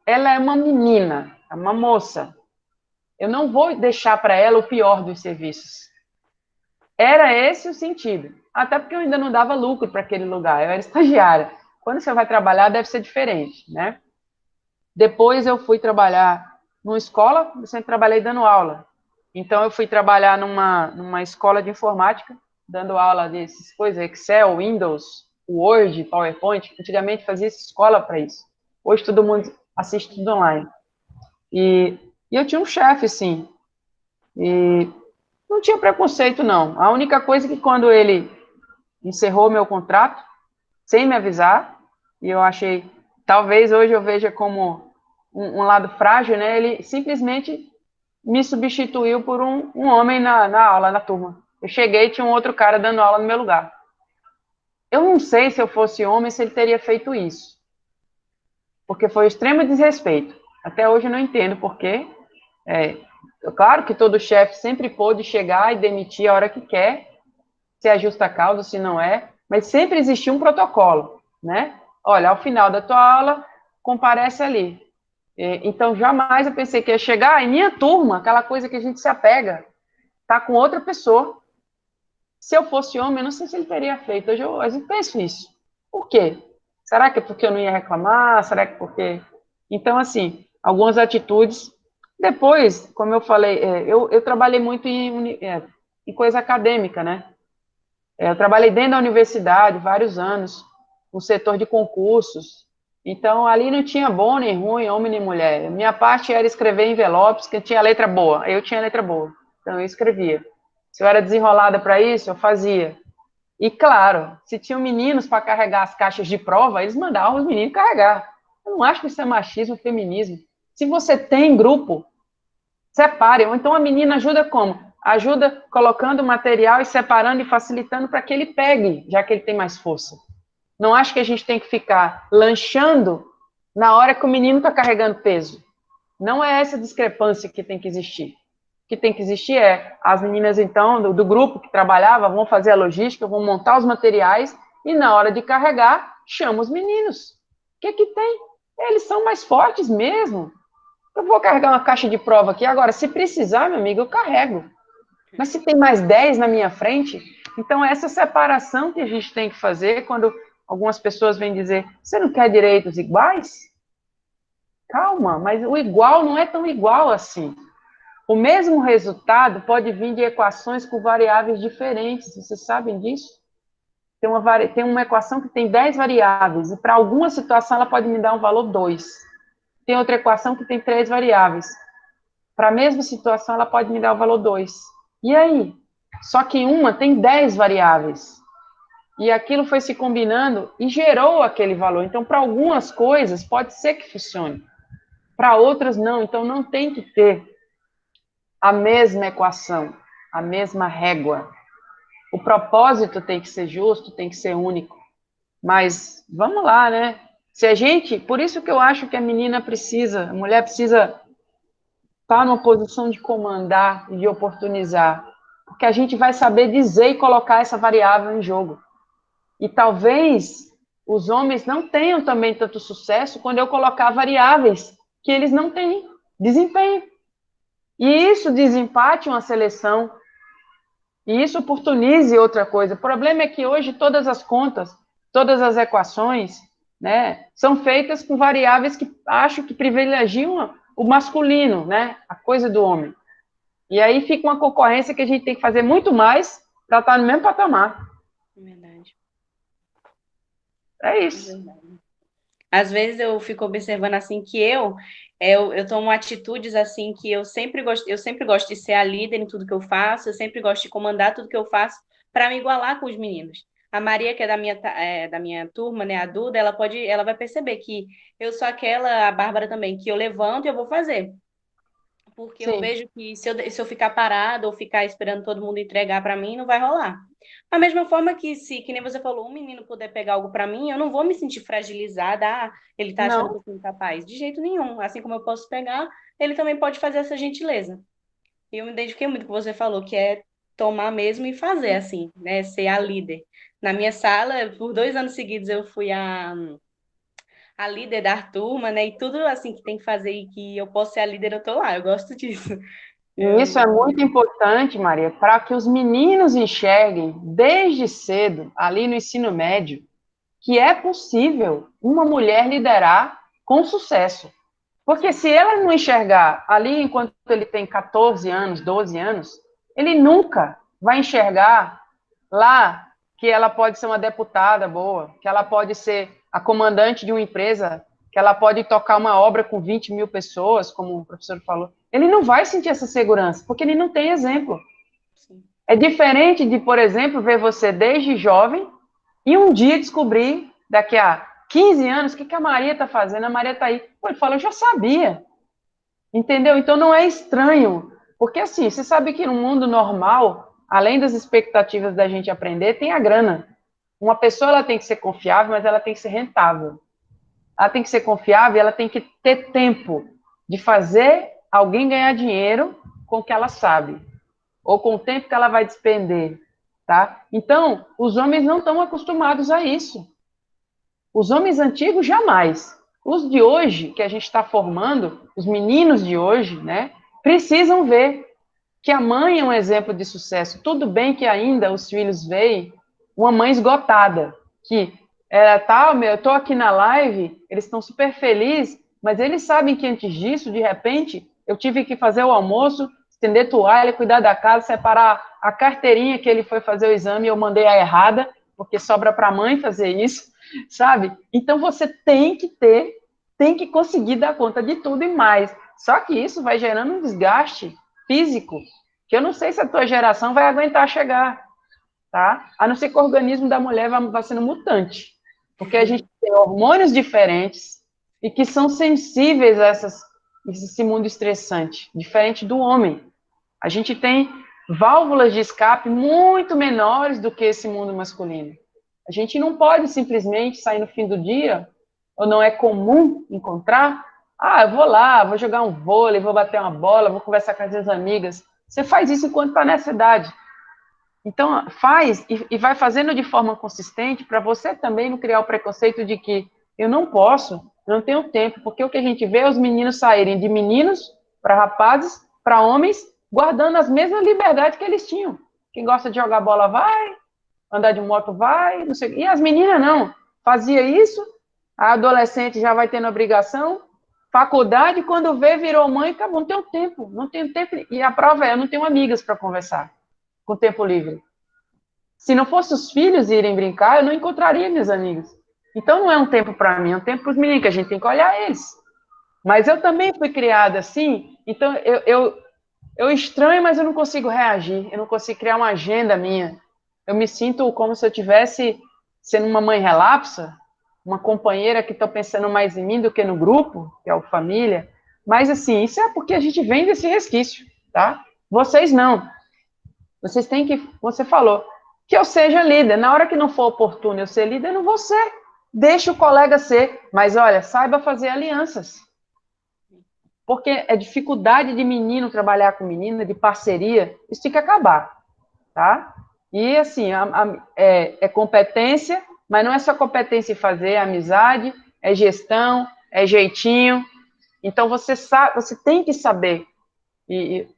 Ela é uma menina, é uma moça. Eu não vou deixar para ela o pior dos serviços. Era esse o sentido. Até porque eu ainda não dava lucro para aquele lugar, eu era estagiária. Quando você vai trabalhar, deve ser diferente, né? Depois eu fui trabalhar numa escola, eu sempre trabalhei dando aula. Então, eu fui trabalhar numa escola de informática, dando aula dessas coisas, Excel, Windows, Word, PowerPoint. Antigamente fazia escola para isso. Hoje todo mundo assiste tudo online. E eu tinha um chefe, sim. E não tinha preconceito, não. A única coisa é que quando ele encerrou meu contrato, sem me avisar, e eu achei talvez hoje eu veja como um lado frágil, né? Ele simplesmente me substituiu por um homem na aula, na turma. Eu cheguei e tinha um outro cara dando aula no meu lugar. Eu não sei se eu fosse homem se ele teria feito isso, porque foi um extremo desrespeito. Até hoje eu não entendo por quê. Claro que todo chefe sempre pôde chegar e demitir a hora que quer, se é justa causa, se não é, mas sempre existiu um protocolo, né? Olha, ao final da tua aula, comparece ali. Então, jamais eu pensei que ia chegar em minha turma, aquela coisa que a gente se apega, tá com outra pessoa. Se eu fosse homem, eu não sei se ele teria feito. Hoje eu penso isso. Por quê? Será que é porque eu não ia reclamar? Será que é porque... Então, assim, algumas atitudes. Depois, como eu falei, eu trabalhei muito em coisa acadêmica, né? Eu trabalhei dentro da universidade vários anos, no setor de concursos. Então, ali não tinha bom nem ruim, homem nem mulher. Minha parte era escrever envelopes, que tinha letra boa. Eu tinha letra boa, então eu escrevia. Se eu era desenrolada para isso, eu fazia. E, claro, se tinham meninos para carregar as caixas de prova, eles mandavam os meninos carregar. Eu não acho que isso é machismo, feminismo. Se você tem grupo, separe. Ou então a menina ajuda como? Ajuda colocando o material e separando e facilitando para que ele pegue, já que ele tem mais força. Não acho que a gente tem que ficar lanchando na hora que o menino está carregando peso. Não é essa discrepância que tem que existir. O que tem que existir é as meninas, então, do grupo que trabalhava, vão fazer a logística, vão montar os materiais e na hora de carregar, chama os meninos. O que que tem? Eles são mais fortes mesmo. Eu vou carregar uma caixa de prova aqui agora. Se precisar, meu amigo, eu carrego. Mas se tem mais 10 na minha frente, então essa separação que a gente tem que fazer quando algumas pessoas vêm dizer, você não quer direitos iguais? Calma, mas o igual não é tão igual assim. O mesmo resultado pode vir de equações com variáveis diferentes, vocês sabem disso? Tem uma equação que tem 10 variáveis, e para alguma situação ela pode me dar um valor 2. Tem outra equação que tem 3 variáveis. Para a mesma situação ela pode me dar o valor 2. E aí? Só que uma tem 10 variáveis. E aquilo foi se combinando e gerou aquele valor. Então, para algumas coisas, pode ser que funcione. Para outras, não. Então, não tem que ter a mesma equação, a mesma régua. O propósito tem que ser justo, tem que ser único. Mas, vamos lá, né? Se a gente... Por isso que eu acho que a mulher precisa estar numa posição de comandar e de oportunizar. Porque a gente vai saber dizer e colocar essa variável em jogo. E talvez os homens não tenham também tanto sucesso quando eu colocar variáveis que eles não têm desempenho. E isso desempate uma seleção. E isso oportunize outra coisa. O problema é que hoje todas as contas, todas as equações, né, são feitas com variáveis que acho que privilegiam o masculino, né, a coisa do homem. E aí fica uma concorrência que a gente tem que fazer muito mais para estar no mesmo patamar. Verdade. É isso. Às vezes eu fico observando assim que eu tomo atitudes assim que eu sempre gosto de ser a líder em tudo que eu faço, eu sempre gosto de comandar tudo que eu faço para me igualar com os meninos. A Maria, que é da minha turma, né, a Duda, ela vai perceber que eu sou a Bárbara também, que eu levanto e eu vou fazer. Porque eu Sim. vejo que se eu ficar parada ou ficar esperando todo mundo entregar para mim, não vai rolar. Da mesma forma que que nem você falou, um menino puder pegar algo para mim, eu não vou me sentir fragilizada, ele tá achando que Não. eu sou incapaz. De jeito nenhum. Assim como eu posso pegar, ele também pode fazer essa gentileza. E eu me identifiquei muito com o que você falou, que é tomar mesmo e fazer, assim, né? Ser a líder. Na minha sala, por 2 anos seguidos, eu fui a líder da turma, né? E tudo assim que tem que fazer e que eu posso ser a líder, eu tô lá. Eu gosto disso. E isso é muito importante, Maria, para que os meninos enxerguem desde cedo, ali no ensino médio, que é possível uma mulher liderar com sucesso. Porque se ela não enxergar ali enquanto ele tem 14 anos, 12 anos, ele nunca vai enxergar lá que ela pode ser uma deputada boa, que ela pode ser a comandante de uma empresa, que ela pode tocar uma obra com 20 mil pessoas, como o professor falou. Ele não vai sentir essa segurança, porque ele não tem exemplo. Sim. É diferente de, por exemplo, ver você desde jovem e um dia descobrir, daqui a 15 anos, o que a Maria está fazendo? A Maria está aí. Pô, ele fala, eu já sabia. Entendeu? Então não é estranho. Porque assim, você sabe que no mundo normal, além das expectativas da gente aprender, tem a grana. Uma pessoa ela tem que ser confiável, mas ela tem que ser rentável. Ela tem que ser confiável e ela tem que ter tempo de fazer alguém ganhar dinheiro com o que ela sabe, ou com o tempo que ela vai despender, tá? Então, os homens não estão acostumados a isso. Os homens antigos, jamais. Os de hoje, que a gente está formando, os meninos de hoje, né, precisam ver que a mãe é um exemplo de sucesso. Tudo bem que ainda os filhos veem uma mãe esgotada, que eu estou aqui na live, eles estão super felizes, mas eles sabem que antes disso, de repente, eu tive que fazer o almoço, estender toalha, cuidar da casa, separar a carteirinha que ele foi fazer o exame, eu mandei a errada, porque sobra para a mãe fazer isso, sabe? Então você tem que conseguir dar conta de tudo e mais. Só que isso vai gerando um desgaste físico, que eu não sei se a tua geração vai aguentar chegar, tá? A não ser que o organismo da mulher vá sendo mutante, porque a gente tem hormônios diferentes e que são sensíveis a esse mundo estressante, diferente do homem. A gente tem válvulas de escape muito menores do que esse mundo masculino. A gente não pode simplesmente sair no fim do dia, ou não é comum encontrar, eu vou lá, vou jogar um vôlei, vou bater uma bola, vou conversar com as minhas amigas. Você faz isso enquanto está nessa idade. Então, faz e vai fazendo de forma consistente para você também não criar o preconceito de que eu não posso, não tenho tempo, porque o que a gente vê é os meninos saírem de meninos para rapazes, para homens, guardando as mesmas liberdades que eles tinham. Quem gosta de jogar bola vai, andar de moto vai, não sei. E as meninas não. Fazia isso, a adolescente já vai tendo obrigação, faculdade, quando vê, virou mãe, acabou, não tenho tempo. E a prova é, eu não tenho amigas para conversar com tempo livre. Se não fosse os filhos irem brincar, eu não encontraria minhas amigas. Então não é um tempo para mim, é um tempo para os meninos, que a gente tem que olhar eles. Mas eu também fui criada assim, então eu estranho, mas eu não consigo reagir, eu não consigo criar uma agenda minha. Eu me sinto como se eu estivesse sendo uma mãe relapsa, uma companheira que está pensando mais em mim do que no grupo, que é a família. Mas, assim, isso é porque a gente vem desse resquício, tá? Vocês não. Vocês têm que, você falou, que eu seja líder. Na hora que não for oportuno eu ser líder, eu não vou ser. Deixa o colega ser. Mas, olha, saiba fazer alianças. Porque é dificuldade de menino trabalhar com menina, de parceria, isso tem que acabar, tá? E, assim, é competência, mas não é só competência em fazer, é amizade, é gestão, é jeitinho. Então, você tem que saber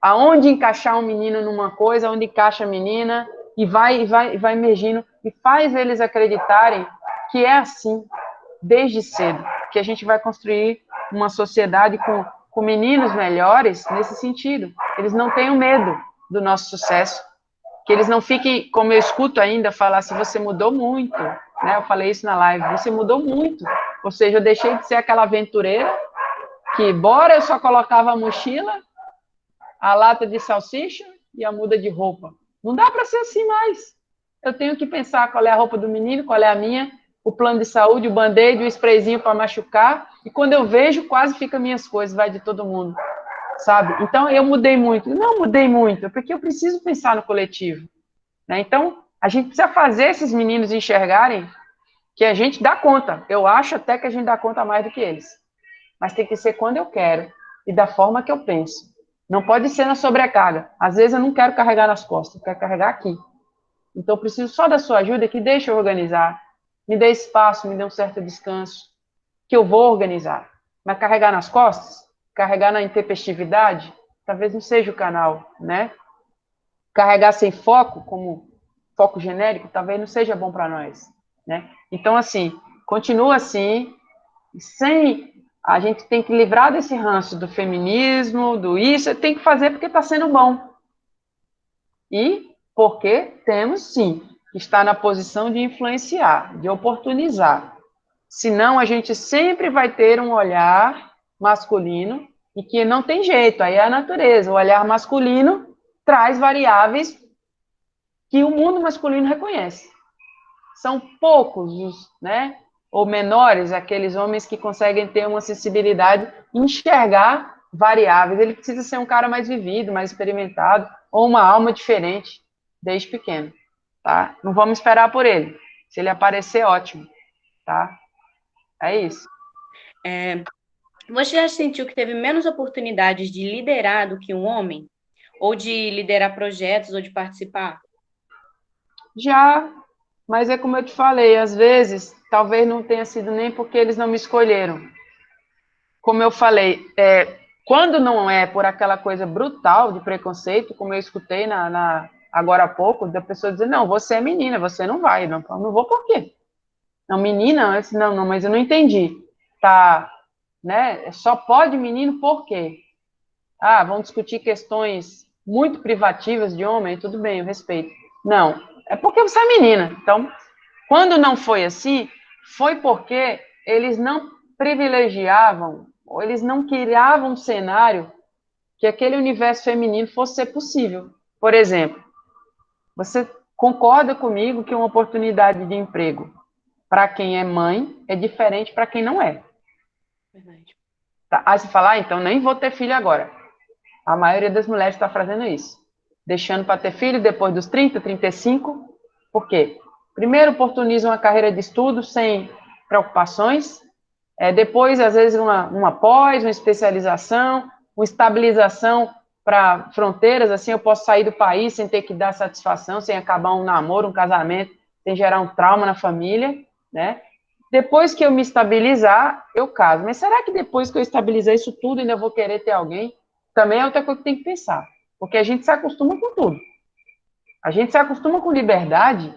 aonde encaixar um menino numa coisa, onde encaixa a menina, e vai emergindo, e faz eles acreditarem que é assim, desde cedo, que a gente vai construir uma sociedade com meninos melhores nesse sentido. Eles não tenham medo do nosso sucesso, que eles não fiquem, como eu escuto ainda, falar assim, você mudou muito, né? Eu falei isso na live, você mudou muito, ou seja, eu deixei de ser aquela aventureira que, embora eu só colocava a mochila, a lata de salsicha e a muda de roupa. Não dá para ser assim mais. Eu tenho que pensar qual é a roupa do menino, qual é a minha, o plano de saúde, o band-aid, o sprayzinho para machucar, e quando eu vejo, quase fica minhas coisas, vai de todo mundo, sabe? Então, eu mudei muito. Não mudei muito, porque eu preciso pensar no coletivo, né? Então, a gente precisa fazer esses meninos enxergarem que a gente dá conta. Eu acho até que a gente dá conta mais do que eles. Mas tem que ser quando eu quero e da forma que eu penso. Não pode ser na sobrecarga. Às vezes eu não quero carregar nas costas, eu quero carregar aqui. Então eu preciso só da sua ajuda, que deixa eu organizar. Me dê espaço, me dê um certo descanso, que eu vou organizar. Mas carregar nas costas, carregar na intempestividade, talvez não seja o canal, né? Carregar sem foco, como foco genérico, talvez não seja bom para nós, né? Então, assim, continua assim, sem... A gente tem que livrar desse ranço do feminismo, do isso, tem que fazer porque está sendo bom. E porque temos, sim, que estar na posição de influenciar, de oportunizar. Senão, a gente sempre vai ter um olhar masculino e que não tem jeito, aí é a natureza. O olhar masculino traz variáveis que o mundo masculino reconhece. São poucos, né? ou menores, aqueles homens que conseguem ter uma sensibilidade, enxergar variáveis. Ele precisa ser um cara mais vivido, mais experimentado, ou uma alma diferente desde pequeno, tá? Não vamos esperar por ele. Se ele aparecer, ótimo, tá? É isso. Você já sentiu que teve menos oportunidades de liderar do que um homem? Ou de liderar projetos, ou de participar? Já, mas é como eu te falei, às vezes, talvez não tenha sido nem porque eles não me escolheram. Como eu falei, quando não é por aquela coisa brutal de preconceito, como eu escutei agora há pouco, da pessoa dizer, não, você é menina, você não vai. Não, não vou por quê? Não, menina? Eu disse, não, mas eu não entendi. Tá, né? Só pode menino por quê? Ah, vão discutir questões muito privativas de homem, tudo bem, eu respeito. Não, é porque você é menina. Então, quando não foi assim, foi porque eles não privilegiavam, ou eles não criavam um cenário que aquele universo feminino fosse ser possível. Por exemplo, você concorda comigo que uma oportunidade de emprego para quem é mãe é diferente para quem não é? Verdade. Tá? Aí você fala, então nem vou ter filho agora. A maioria das mulheres está fazendo isso. Deixando para ter filho depois dos 30, 35. Por quê? Primeiro, oportuniza uma carreira de estudo sem preocupações. Depois, às vezes, uma pós, uma especialização, uma estabilização para fronteiras. Assim, eu posso sair do país sem ter que dar satisfação, sem acabar um namoro, um casamento, sem gerar um trauma na família, né? Depois que eu me estabilizar, eu caso. Mas será que depois que eu estabilizar isso tudo, ainda vou querer ter alguém? Também é outra coisa que tem que pensar. Porque a gente se acostuma com tudo. A gente se acostuma com liberdade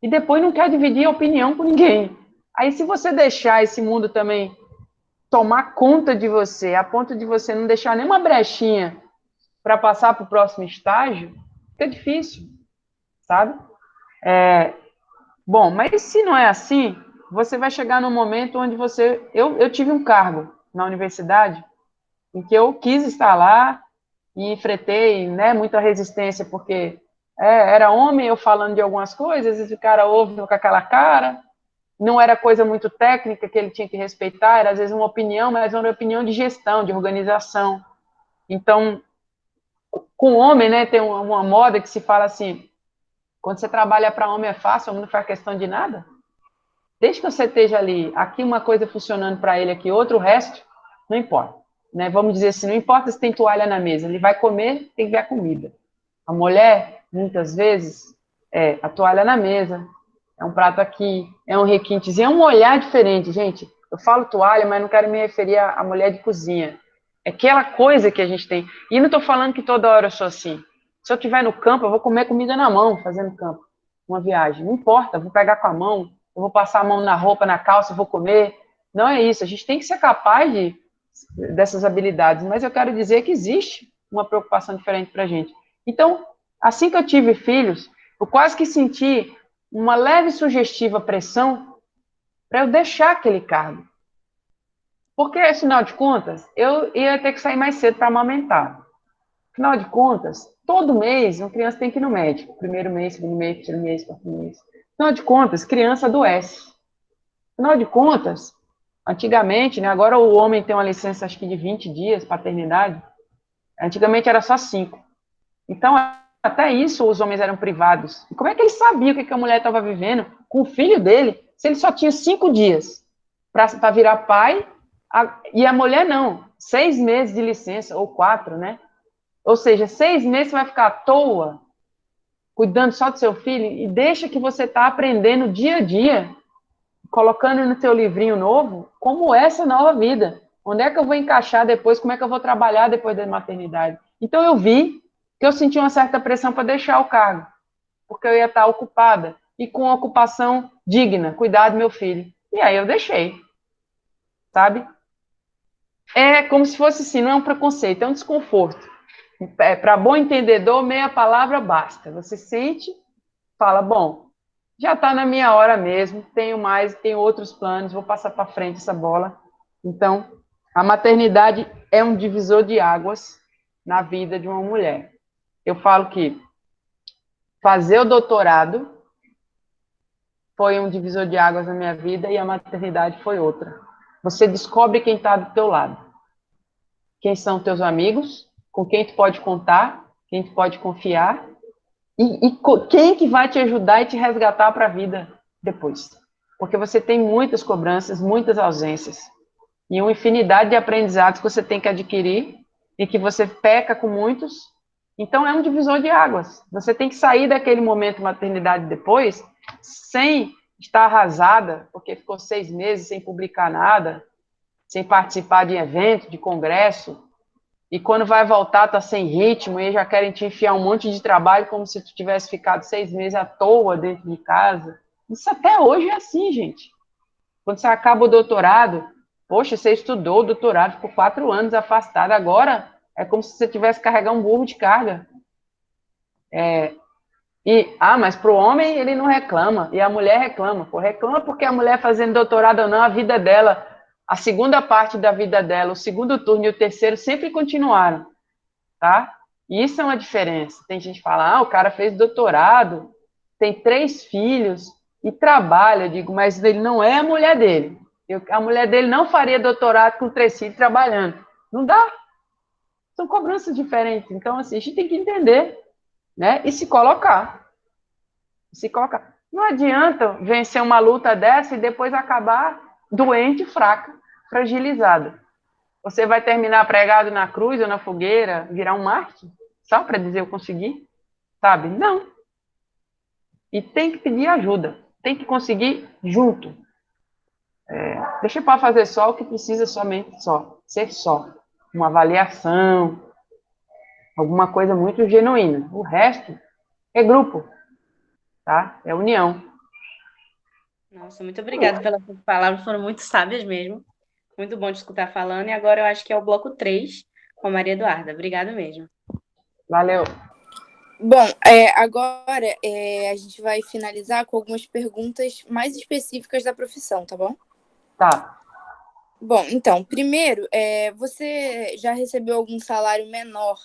e depois não quer dividir a opinião com ninguém. Aí, se você deixar esse mundo também tomar conta de você, a ponto de você não deixar nenhuma brechinha para passar para o próximo estágio, fica difícil, sabe? Bom, mas se não é assim, você vai chegar num momento onde você... Eu tive um cargo na universidade em que eu quis estar lá e enfrentei, né, muita resistência, porque era homem, eu falando de algumas coisas, e o cara ouve com aquela cara, não era coisa muito técnica que ele tinha que respeitar, era às vezes uma opinião, mas era uma opinião de gestão, de organização. Então, com homem, né, tem uma moda que se fala assim, quando você trabalha para homem é fácil, homem não faz questão de nada. Desde que você esteja ali, aqui uma coisa funcionando para ele, aqui outro, o resto, não importa. Né? Vamos dizer assim, não importa se tem toalha na mesa, ele vai comer, tem que ver a comida. A mulher, muitas vezes, a toalha na mesa, é um prato aqui, é um requintezinho, é um olhar diferente, gente. Eu falo toalha, mas não quero me referir à mulher de cozinha. É aquela coisa que a gente tem. E não estou falando que toda hora eu sou assim. Se eu estiver no campo, eu vou comer comida na mão, fazendo campo. Uma viagem. Não importa, eu vou pegar com a mão, eu vou passar a mão na roupa, na calça, eu vou comer. Não é isso. A gente tem que ser capaz dessas habilidades. Mas eu quero dizer que existe uma preocupação diferente para a gente. Então, assim que eu tive filhos, eu quase que senti uma leve sugestiva pressão para eu deixar aquele cargo. Porque, afinal de contas, eu ia ter que sair mais cedo para amamentar. Afinal de contas, todo mês uma criança tem que ir no médico. Primeiro mês, segundo mês, terceiro mês, quarto mês. Afinal de contas, criança adoece. Afinal de contas, antigamente, né, agora o homem tem uma licença, acho que de 20 dias, paternidade. Antigamente era só 5. Então, até isso os homens eram privados. E como é que ele sabia o que a mulher estava vivendo com o filho dele, se ele só tinha 5 dias para virar pai, e a mulher não, 6 meses de licença, ou 4, né? Ou seja, 6 meses você vai ficar à toa, cuidando só do seu filho, e deixa que você está aprendendo dia a dia, colocando no teu livrinho novo, como é essa nova vida. Onde é que eu vou encaixar depois, como é que eu vou trabalhar depois da maternidade. Então eu vi que eu senti uma certa pressão para deixar o cargo, porque eu ia estar ocupada, e com uma ocupação digna, cuidar do meu filho. E aí eu deixei, sabe? É como se fosse assim, não é um preconceito, é um desconforto. Para bom entendedor, meia palavra basta. Você sente, fala, bom, já está na minha hora mesmo, tenho outros planos, vou passar para frente essa bola. Então, a maternidade é um divisor de águas na vida de uma mulher. Eu falo que fazer o doutorado foi um divisor de águas na minha vida e a maternidade foi outra. Você descobre quem está do teu lado. Quem são teus amigos, com quem tu pode contar, quem tu pode confiar e quem que vai te ajudar e te resgatar para a vida depois. Porque você tem muitas cobranças, muitas ausências e uma infinidade de aprendizados que você tem que adquirir e que você peca com muitos. Então, é um divisor de águas. Você tem que sair daquele momento maternidade depois sem estar arrasada, porque ficou 6 meses sem publicar nada, sem participar de evento, de congresso, e quando vai voltar tá sem ritmo, e já querem te enfiar um monte de trabalho como se tu tivesse ficado 6 meses à toa dentro de casa. Isso até hoje é assim, gente. Quando você acaba o doutorado, poxa, você estudou o doutorado, ficou 4 anos afastado, agora é como se você tivesse carregado um burro de carga. Mas para o homem ele não reclama, e a mulher reclama. Pô, reclama porque a mulher fazendo doutorado ou não, a vida dela, a segunda parte da vida dela, o segundo turno e o terceiro sempre continuaram, tá? E isso é uma diferença. Tem gente que fala, o cara fez doutorado, tem 3 filhos e trabalha. Eu digo, mas ele não é a mulher dele. A mulher dele não faria doutorado com 3 filhos trabalhando. Não dá. São cobranças diferentes. Então, assim, a gente tem que entender, né? E se colocar. Não adianta vencer uma luta dessa e depois acabar doente, fraca, fragilizada. Você vai terminar pregado na cruz ou na fogueira, virar um mártir? Só para dizer eu consegui? Sabe? Não. E tem que pedir ajuda. Tem que conseguir junto. Deixa para fazer só o que precisa somente só. Ser só. Uma avaliação. Alguma coisa muito genuína. O resto é grupo. Tá? É união. Nossa, muito obrigada pelas suas palavras, foram muito sábias mesmo. Muito bom te escutar falando. E agora eu acho que é o bloco 3 com a Maria Eduarda. Obrigada mesmo. Valeu. Bom, agora a gente vai finalizar com algumas perguntas mais específicas da profissão, tá bom? Tá. Bom, então, primeiro, você já recebeu algum salário menor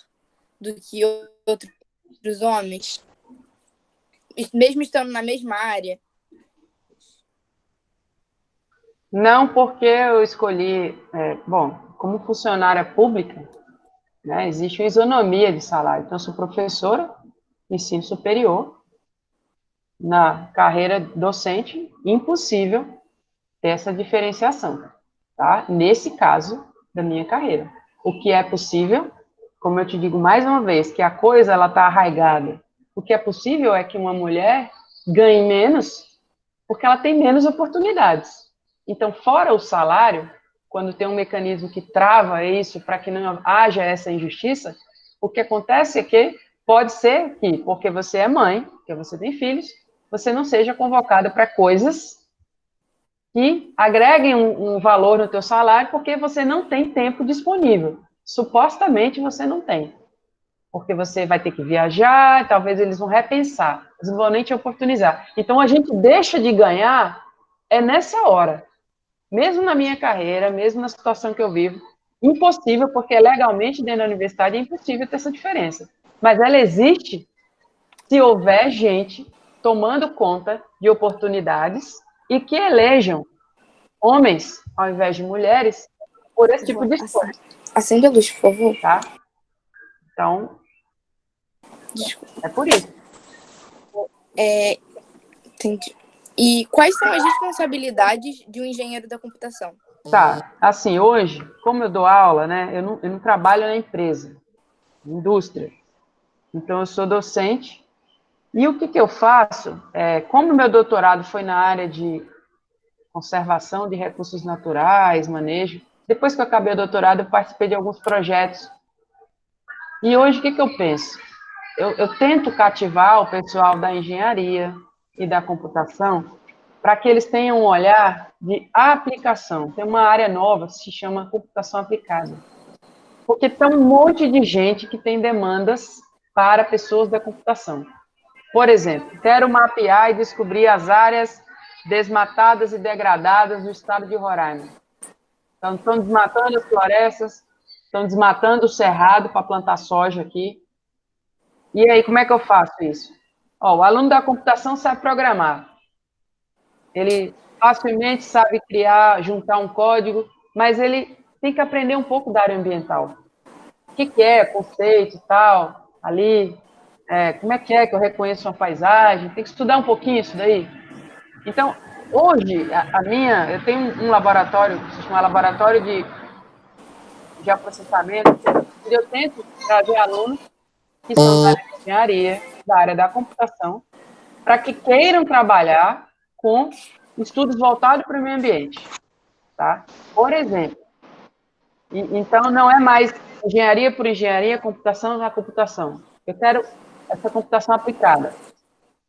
do que outros homens? Mesmo estando na mesma área? Não, porque eu escolhi, como funcionária pública, né, existe uma isonomia de salário. Então, eu sou professora, ensino superior, na carreira docente, impossível ter essa diferenciação, tá? Nesse caso da minha carreira. O que é possível, como eu te digo mais uma vez, que a coisa ela está arraigada. O que é possível é que uma mulher ganhe menos porque ela tem menos oportunidades. Então, fora o salário, quando tem um mecanismo que trava isso para que não haja essa injustiça, o que acontece é que pode ser que, porque você é mãe, porque você tem filhos, você não seja convocada para coisas que agreguem um valor no teu salário, porque você não tem tempo disponível. Supostamente você não tem. Porque você vai ter que viajar, talvez eles vão repensar, eles não vão nem te oportunizar. Então, a gente deixa de ganhar nessa hora. Mesmo na minha carreira, mesmo na situação que eu vivo, impossível, porque legalmente dentro da universidade é impossível ter essa diferença. Mas ela existe se houver gente tomando conta de oportunidades e que elejam homens, ao invés de mulheres, por esse tipo de esforço. Acende a luz, por favor. Tá? Então, é por isso. Entendi. E quais são as responsabilidades de um engenheiro da computação? Tá, assim, hoje, como eu dou aula, né, eu não trabalho na empresa, na indústria. Então, eu sou docente. E o que eu faço? Como meu doutorado foi na área de conservação de recursos naturais, manejo, depois que eu acabei o doutorado, eu participei de alguns projetos. E hoje, o que eu penso? Eu tento cativar o pessoal da engenharia e da computação para que eles tenham um olhar de aplicação. Tem uma área nova que se chama computação aplicada. Porque tem um monte de gente que tem demandas para pessoas da computação. Por exemplo, quero mapear e descobrir as áreas desmatadas e degradadas do estado de Roraima. Então, estão desmatando as florestas, estão desmatando o cerrado para plantar soja aqui. E aí, como é que eu faço isso? O aluno da computação sabe programar. ele facilmente sabe criar, juntar um código, mas ele tem que aprender um pouco da área ambiental. O que é conceito e tal, ali, como é que eu reconheço uma paisagem, tem que estudar um pouquinho isso daí. Então, hoje, eu tenho um laboratório, que se chama Laboratório de Geoprocessamento, onde eu tento trazer alunos que são da área de engenharia, da área da computação, para que queiram trabalhar com estudos voltados para o meio ambiente. Tá? Por exemplo, então não é mais engenharia por engenharia, computação na computação. Eu quero essa computação aplicada.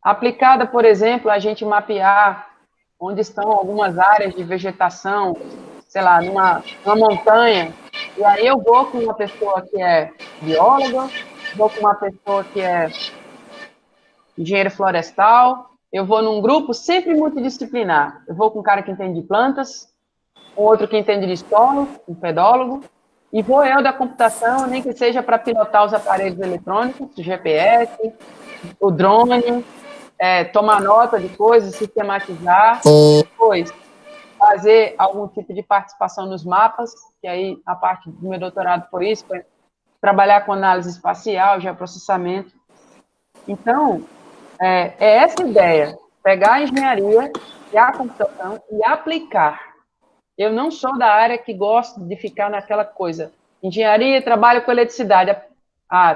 Aplicada, por exemplo, a gente mapear onde estão algumas áreas de vegetação, sei lá, numa montanha, e aí eu vou com uma pessoa que é bióloga, vou com uma pessoa que é engenheiro florestal, eu vou num grupo sempre multidisciplinar. Eu vou com um cara que entende de plantas, um outro que entende de solo, um pedólogo, e vou eu da computação, nem que seja para pilotar os aparelhos eletrônicos, o GPS, o drone, tomar nota de coisas, sistematizar, depois fazer algum tipo de participação nos mapas, que aí a parte do meu doutorado foi isso, foi trabalhar com análise espacial, geoprocessamento. Então, é essa ideia, pegar a engenharia e a computação e aplicar. Eu não sou da área que gosta de ficar naquela coisa. Engenharia, trabalho com eletricidade,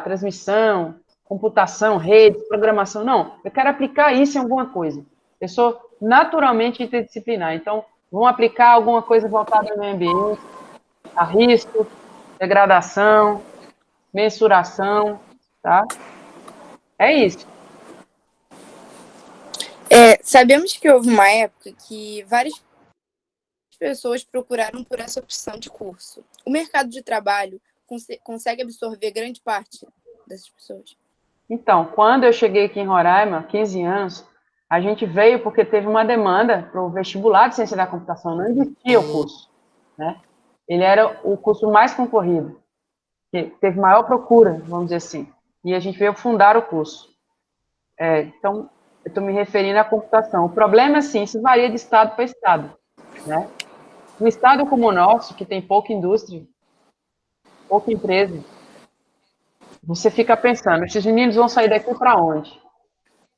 transmissão, computação, rede, programação. Não, eu quero aplicar isso em alguma coisa. Eu sou naturalmente interdisciplinar. Então, vamos aplicar alguma coisa voltada ao meio ambiente, a risco, degradação, mensuração, tá? É isso. Sabemos que houve uma época que várias pessoas procuraram por essa opção de curso. O mercado de trabalho consegue absorver grande parte dessas pessoas? Então, quando eu cheguei aqui em Roraima, 15 anos, a gente veio porque teve uma demanda para o vestibular de ciência da computação, não existia o curso, né? Ele era o curso mais concorrido, que teve maior procura, vamos dizer assim, e a gente veio fundar o curso. Então, eu estou me referindo à computação. O problema, assim, isso varia de estado para estado, né? Um estado como o nosso, que tem pouca indústria, pouca empresa, você fica pensando, esses meninos vão sair daqui para onde?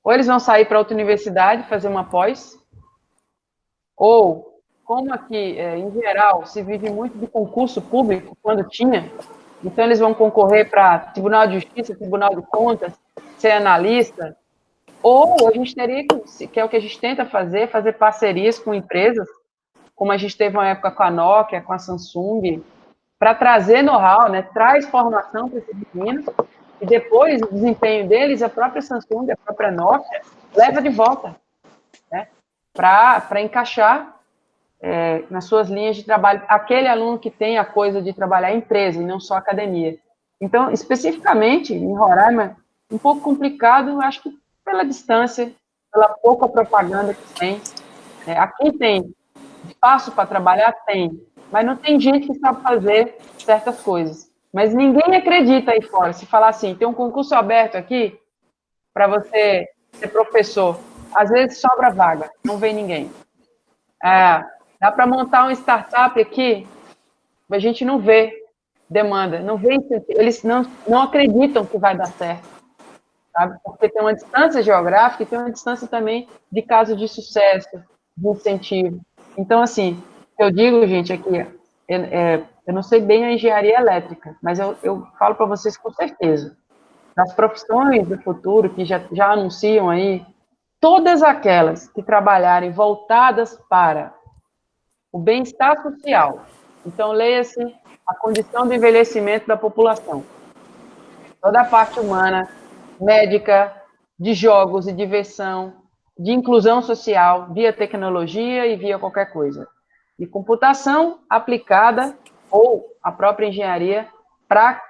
Ou eles vão sair para outra universidade, fazer uma pós, ou, como aqui, em geral, se vive muito de concurso público, quando tinha, então eles vão concorrer para Tribunal de Justiça, Tribunal de Contas, ser analista, ou a gente teria que é o que a gente tenta fazer parcerias com empresas, como a gente teve uma época com a Nokia, com a Samsung, para trazer know-how, né? Traz formação para esses meninos, e depois o desempenho deles, a própria Samsung, a própria Nokia, leva de volta, né? Para encaixar nas suas linhas de trabalho, aquele aluno que tem a coisa de trabalhar em empresa e não só academia. Então, especificamente, em Roraima, um pouco complicado, acho que pela distância, pela pouca propaganda que tem. Aqui tem espaço para trabalhar? Tem, mas não tem gente que sabe fazer certas coisas. Mas ninguém acredita aí fora. Se falar assim, tem um concurso aberto aqui para você ser professor, às vezes sobra vaga, não vem ninguém. Dá para montar uma startup aqui, a gente não vê demanda, não vê incentivo, eles não acreditam que vai dar certo, sabe? Porque tem uma distância geográfica e tem uma distância também de caso de sucesso, de incentivo. Então, assim, eu digo, gente, aqui, eu não sei bem a engenharia elétrica, mas eu falo para vocês com certeza, das profissões do futuro que já anunciam aí, todas aquelas que trabalharem voltadas para o bem-estar social. Então, leia-se a condição do envelhecimento da população. Toda a parte humana, médica, de jogos e diversão, de inclusão social, via tecnologia e via qualquer coisa. E computação aplicada, ou a própria engenharia, para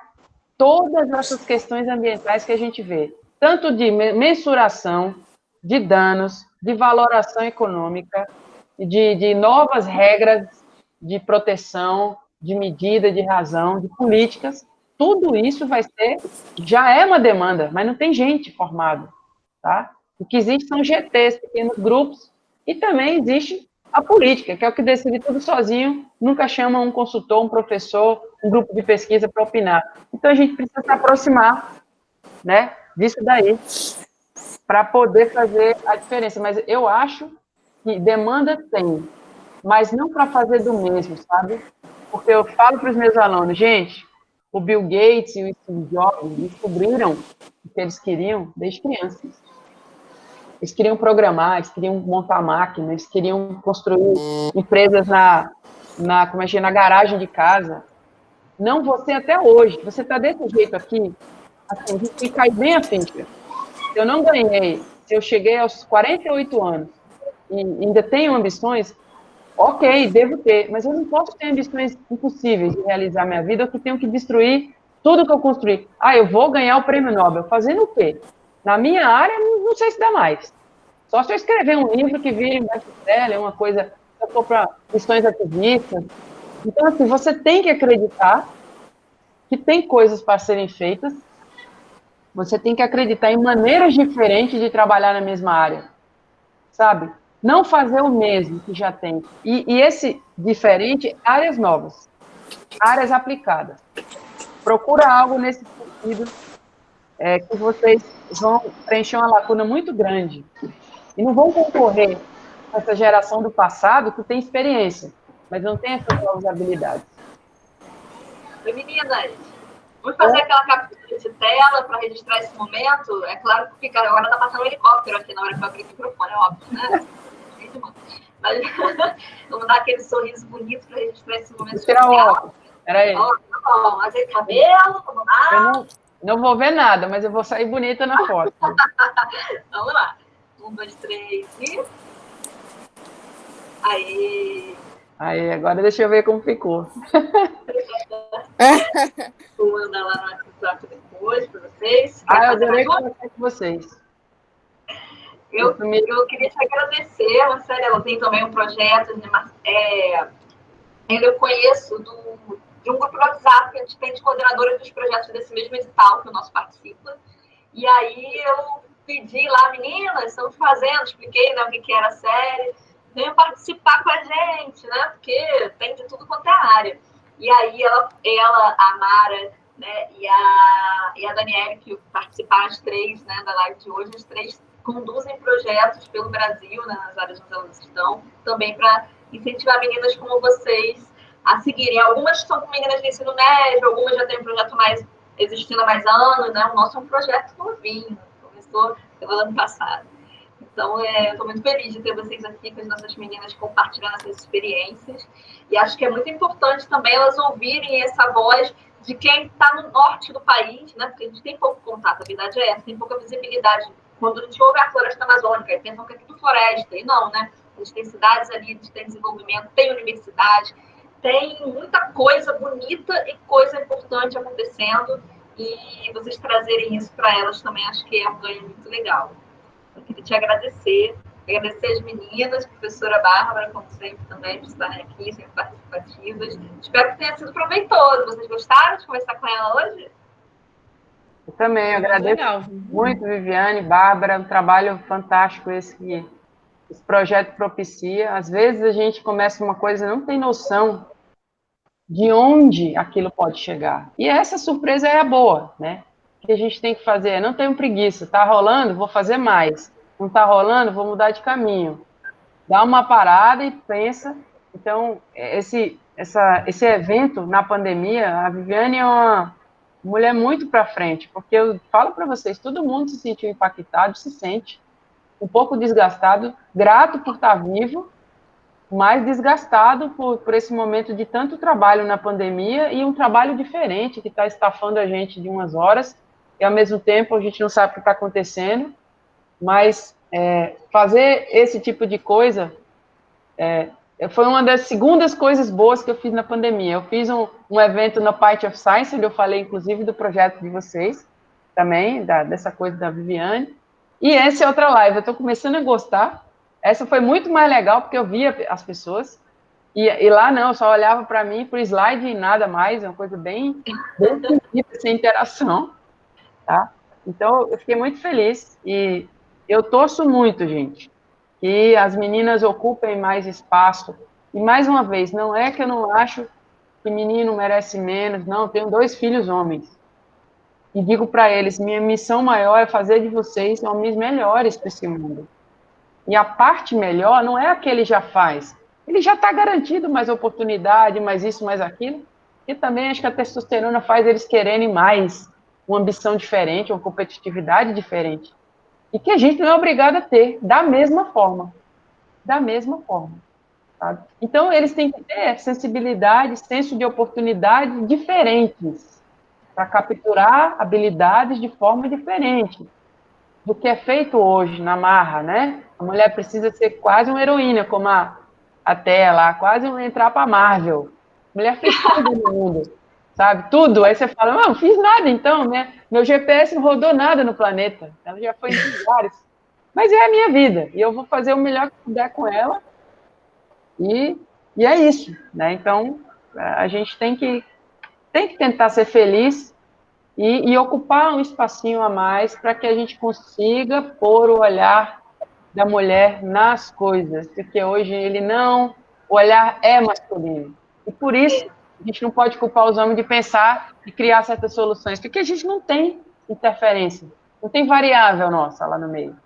todas essas questões ambientais que a gente vê. Tanto de mensuração, de danos, de valoração econômica, de novas regras de proteção, de medida, de razão, de políticas, tudo isso já é uma demanda, mas não tem gente formada, tá? O que existe são GTs, pequenos grupos, E também existe a política, que é o que decide tudo sozinho, nunca chama um consultor, um professor, um grupo de pesquisa para opinar. Então, a gente precisa se aproximar, né, disso daí, para poder fazer a diferença. Mas eu acho que demanda tem, mas não para fazer do mesmo, sabe? Porque eu falo para os meus alunos, gente, o Bill Gates e o Steve Jobs descobriram o que eles queriam desde crianças. Eles queriam programar, eles queriam montar máquinas, eles queriam construir empresas como é que na garagem de casa. Não você até hoje. Você está desse jeito aqui, assim, a gente tem que cair bem a ficha. Se eu não ganhei, se eu cheguei aos 48 anos e ainda tenho ambições, ok, devo ter, mas eu não posso ter ambições impossíveis de realizar minha vida, ou que tenho que destruir tudo que eu construí. Ah, eu vou ganhar o prêmio Nobel. Fazendo o quê? Na minha área, não sei se dá mais. Só se eu escrever um livro que vire best-seller, uma coisa, se eu for para questões ativistas. Então, assim, você tem que acreditar que tem coisas para serem feitas, você tem que acreditar em maneiras diferentes de trabalhar na mesma área, sabe? Não fazer o mesmo que já tem. E esse diferente, áreas novas, áreas aplicadas. Procura algo nesse sentido, que vocês vão preencher uma lacuna muito grande. E não vão concorrer com essa geração do passado que tem experiência, mas não tem essas novas habilidades. Oi, meninas. Vamos fazer aquela captura de tela para registrar esse momento? É claro que agora está passando um helicóptero aqui na hora que eu abri o microfone, é óbvio, né? Mas vamos dar aquele sorriso bonito para registrar esse momento especial. Peraí. Fazer cabelo, vamos lá. Eu não vou ver nada, mas eu vou sair bonita na foto. Vamos lá. 1, 2, 3 e... Aí, agora deixa eu ver como ficou. Vou mandar lá no WhatsApp depois para vocês. Eu adorei conversar com vocês. Eu queria te agradecer, Marcela. Ela tem também um projeto, eu conheço de um grupo do WhatsApp que a gente tem de coordenadoras dos projetos desse mesmo edital que o nosso participa. E aí eu pedi lá, meninas, estamos fazendo, expliquei, né, o que era a série, venham participar com a gente, né, porque tem de tudo quanto é área. E aí ela a Mara, né, e a Daniela, que participaram as três, né, da live de hoje, as três conduzem projetos pelo Brasil, né, nas áreas onde elas estão, também para incentivar meninas como vocês a seguirem. Algumas são meninas de ensino médio, algumas já têm um projeto existindo há mais anos, né? O nosso é um projeto novinho, começou pelo ano passado. Então, eu estou muito feliz de ter vocês aqui com as nossas meninas compartilhando essas experiências. E acho que é muito importante também elas ouvirem essa voz de quem está no norte do país, né? Porque a gente tem pouco contato, a verdade é essa, tem pouca visibilidade. Quando a gente ouve a floresta amazônica, pensam que é tudo floresta, e não, né? A gente tem cidades ali, a gente tem desenvolvimento, tem universidade, tem muita coisa bonita e coisa importante acontecendo, e vocês trazerem isso para elas também acho que é um ganho muito legal. Eu queria te agradecer as meninas, professora Bárbara, como sempre, também, por estarem aqui, sempre participativas. Espero que tenha sido proveitoso. Vocês gostaram de conversar com ela hoje? Eu também agradeço muito, Viviane, Bárbara, um trabalho fantástico esse projeto propicia. Às vezes a gente começa uma coisa e não tem noção de onde aquilo pode chegar. E essa surpresa é a boa, né? O que a gente tem que fazer é não tenho preguiça. Tá rolando, vou fazer mais. Não tá rolando, vou mudar de caminho. Dá uma parada e pensa. Então, esse evento na pandemia, a Viviane é uma mulher muito para frente, porque eu falo para vocês, todo mundo se sentiu impactado, se sente um pouco desgastado, grato por estar vivo, mas desgastado por esse momento de tanto trabalho na pandemia e um trabalho diferente que está estafando a gente de umas horas e, ao mesmo tempo, a gente não sabe o que está acontecendo, mas fazer esse tipo de coisa foi uma das segundas coisas boas que eu fiz na pandemia. Eu fiz um evento na Part of Science, onde eu falei, inclusive, do projeto de vocês, também, dessa coisa da Viviane, e essa é outra live. Eu estou começando a gostar. Essa foi muito mais legal, porque eu via as pessoas, e lá não, eu só olhava para mim, para o slide e nada mais, é uma coisa bem sem interação, tá? Então, eu fiquei muito feliz, e eu torço muito, gente, que as meninas ocupem mais espaço. E, mais uma vez, não é que eu não acho que menino merece menos, não, tenho 2 filhos homens. E digo para eles, minha missão maior é fazer de vocês homens melhores para esse mundo. E a parte melhor não é a que ele já faz. Ele já está garantido mais oportunidade, mais isso, mais aquilo. E também acho que a testosterona faz eles quererem mais, uma ambição diferente, uma competitividade diferente. E que a gente não é obrigado a ter, da mesma forma. Da mesma forma. Sabe? Então, eles têm que ter sensibilidade, senso de oportunidade diferentes, para capturar habilidades de forma diferente do que é feito hoje na marra, né? A mulher precisa ser quase uma heroína, como a Tela, quase entrar para a Marvel. A mulher fez tudo no mundo, sabe? Tudo. Aí você fala, não fiz nada então, né? Meu GPS não rodou nada no planeta. Ela já foi em lugares. Mas é a minha vida, e eu vou fazer o melhor que puder com ela, e, e é isso, né? Então, a gente tem que tentar ser feliz e ocupar um espacinho a mais para que a gente consiga pôr o olhar da mulher nas coisas, porque hoje ele não, o olhar é masculino. E por isso, a gente não pode culpar os homens de pensar e criar certas soluções, porque a gente não tem interferência, não tem variável nossa lá no meio,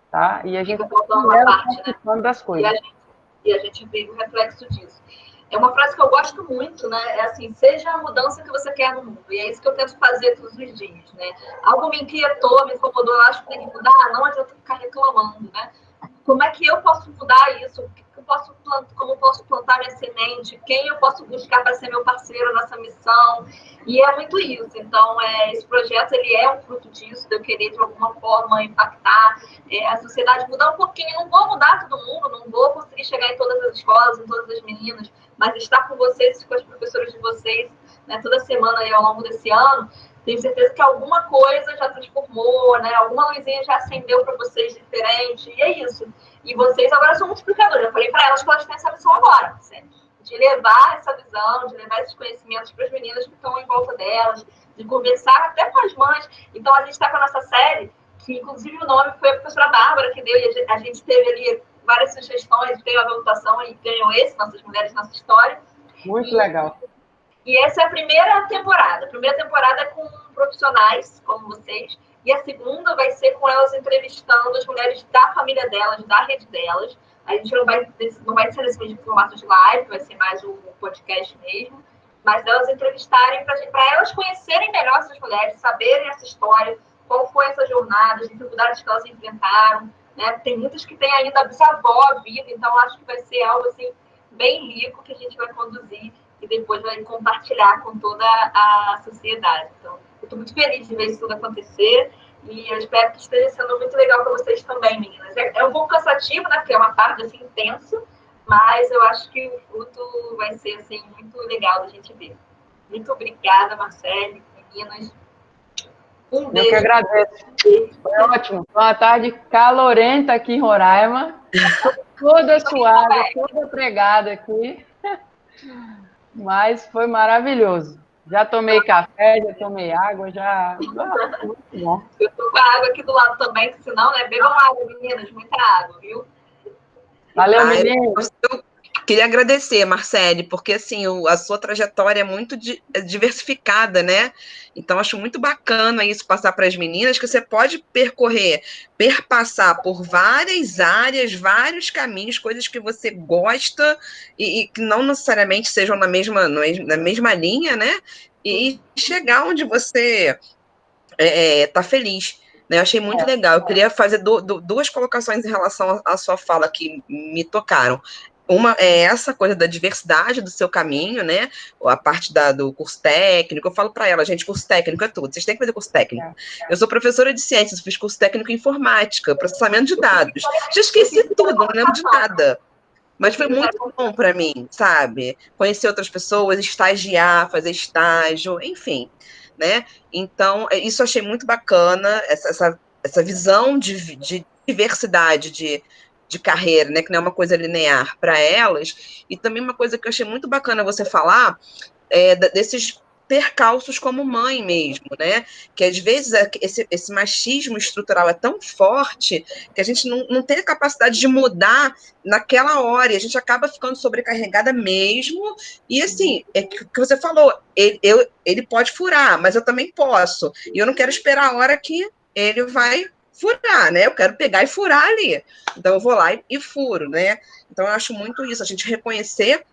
tá? E a gente Fica faltando uma parte, né? participando das coisas. E a gente vê o reflexo disso. É uma frase que eu gosto muito, né? É assim, seja a mudança que você quer no mundo. E é isso que eu tento fazer todos os dias, né? Algo me inquietou, me incomodou, eu acho que tem que mudar, não adianta ficar reclamando, né? Como é que eu posso mudar isso? O que eu posso plantar, como eu posso plantar minha semente? Quem eu posso buscar para ser meu parceiro nessa missão? E é muito isso. Então, esse projeto ele é um fruto disso, de eu querer de alguma forma impactar a sociedade, mudar um pouquinho. Não vou mudar todo mundo, não vou conseguir chegar em todas as escolas, em todas as meninas, mas estar com vocês, com as professoras de vocês, né, toda semana aí ao longo desse ano, tenho certeza que alguma coisa já transformou, né? Alguma luzinha já acendeu para vocês diferente, e é isso. E vocês agora são multiplicadores. Eu falei para elas que elas têm essa missão agora, certo? De levar essa visão, de levar esses conhecimentos para as meninas que estão em volta delas, de conversar até com as mães. Então, a gente está com a nossa série, que inclusive o nome foi a professora Bárbara que deu, e a gente teve ali várias sugestões, veio a votação e ganhou esse, Nossas Mulheres, Nossa História. Muito legal. E essa é a primeira temporada. A primeira temporada é com profissionais como vocês. E a segunda vai ser com elas entrevistando as mulheres da família delas, da rede delas. A gente não vai ser nesse mesmo formato de live, vai ser mais um podcast mesmo. Mas elas entrevistarem para elas conhecerem melhor essas mulheres, saberem essa história, qual foi essa jornada, as dificuldades que elas enfrentaram. Né? Tem muitas que têm ainda a bisavó viva, então acho que vai ser algo assim, bem rico que a gente vai conduzir e depois vai compartilhar com toda a sociedade. Então, eu estou muito feliz de ver isso tudo acontecer e eu espero que esteja sendo muito legal para vocês também, meninas. É um pouco cansativo, né? Porque é uma parte assim intensa, mas eu acho que o fruto vai ser assim muito legal da gente ver. Muito obrigada, Marcele, meninas. Um beijo. Eu que agradeço. Foi ótimo. Foi uma tarde calorenta aqui em Roraima. Toda suada, toda pregada aqui. Mas foi maravilhoso. Já tomei café, já tomei água, já. Muito bom. Eu tô com a água aqui do lado também, que senão, né? Bebam água, meninas, muita água, viu? Valeu, meninas. Eu queria agradecer, Marcele, porque assim, a sua trajetória é muito diversificada, né? Então, acho muito bacana isso passar para as meninas, que você pode perpassar por várias áreas, vários caminhos, coisas que você gosta e que não necessariamente sejam na mesma linha, né? E chegar onde você está feliz. Né? Eu achei muito legal. Eu queria fazer duas colocações em relação à sua fala que me tocaram. Uma é essa coisa da diversidade do seu caminho, né? A parte do curso técnico. Eu falo para ela, gente, curso técnico é tudo. Vocês têm que fazer curso técnico. Eu sou professora de ciências, fiz curso técnico em informática, processamento de dados. Já esqueci tudo, não lembro de nada. Mas foi muito bom para mim, sabe? Conhecer outras pessoas, estagiar, fazer estágio, enfim, né? Então, isso eu achei muito bacana, essa visão de diversidade de carreira, né? Que não é uma coisa linear para elas. E também uma coisa que eu achei muito bacana você falar desses percalços como mãe mesmo, né? Que às vezes esse machismo estrutural é tão forte que a gente não tem a capacidade de mudar naquela hora, e a gente acaba ficando sobrecarregada mesmo. E assim, é que você falou, ele pode furar, mas eu também posso. E eu não quero esperar a hora que ele vai furar, né? Eu quero pegar e furar ali. Então eu vou lá e furo, né? Então eu acho muito isso, a gente reconhecer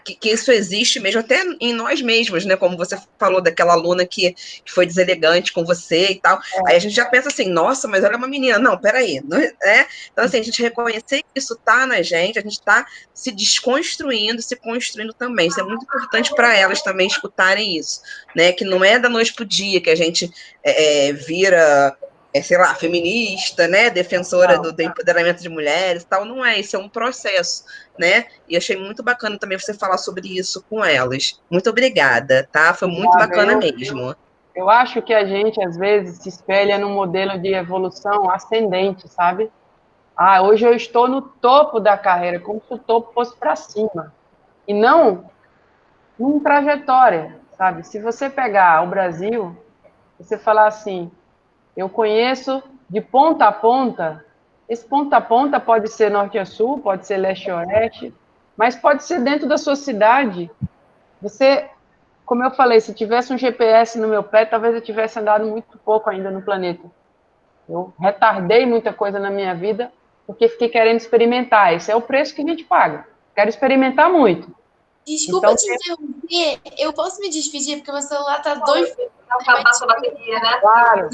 que isso existe mesmo, até em nós mesmos, né? Como você falou daquela aluna que foi deselegante com você e tal. Aí a gente já pensa assim, nossa, mas ela é uma menina. Não, peraí. Não é? Então, assim, a gente reconhecer que isso tá na gente, a gente tá se desconstruindo, se construindo também. Isso é muito importante para elas também escutarem isso, né? Que não é da noite pro dia que a gente vira. Sei lá, feminista, né, defensora do empoderamento de mulheres e tal, não é, isso é um processo, né, e achei muito bacana também você falar sobre isso com elas. Muito obrigada, tá? Foi muito bacana mesmo. Eu acho que a gente, às vezes, se espelha num modelo de evolução ascendente, sabe? Hoje eu estou no topo da carreira, como se o topo fosse para cima. E não em trajetória, sabe? Se você pegar o Brasil, você falar assim, eu conheço de ponta a ponta, esse ponta a ponta pode ser norte a sul, pode ser leste a oeste, mas pode ser dentro da sua cidade. Você, como eu falei, se tivesse um GPS no meu pé, talvez eu tivesse andado muito pouco ainda no planeta. Eu retardei muita coisa na minha vida porque fiquei querendo experimentar. Esse é o preço que a gente paga. Quero experimentar muito. Desculpa te interromper, eu posso me despedir porque meu celular tá doido. Acabar sua bateria, né? Claro.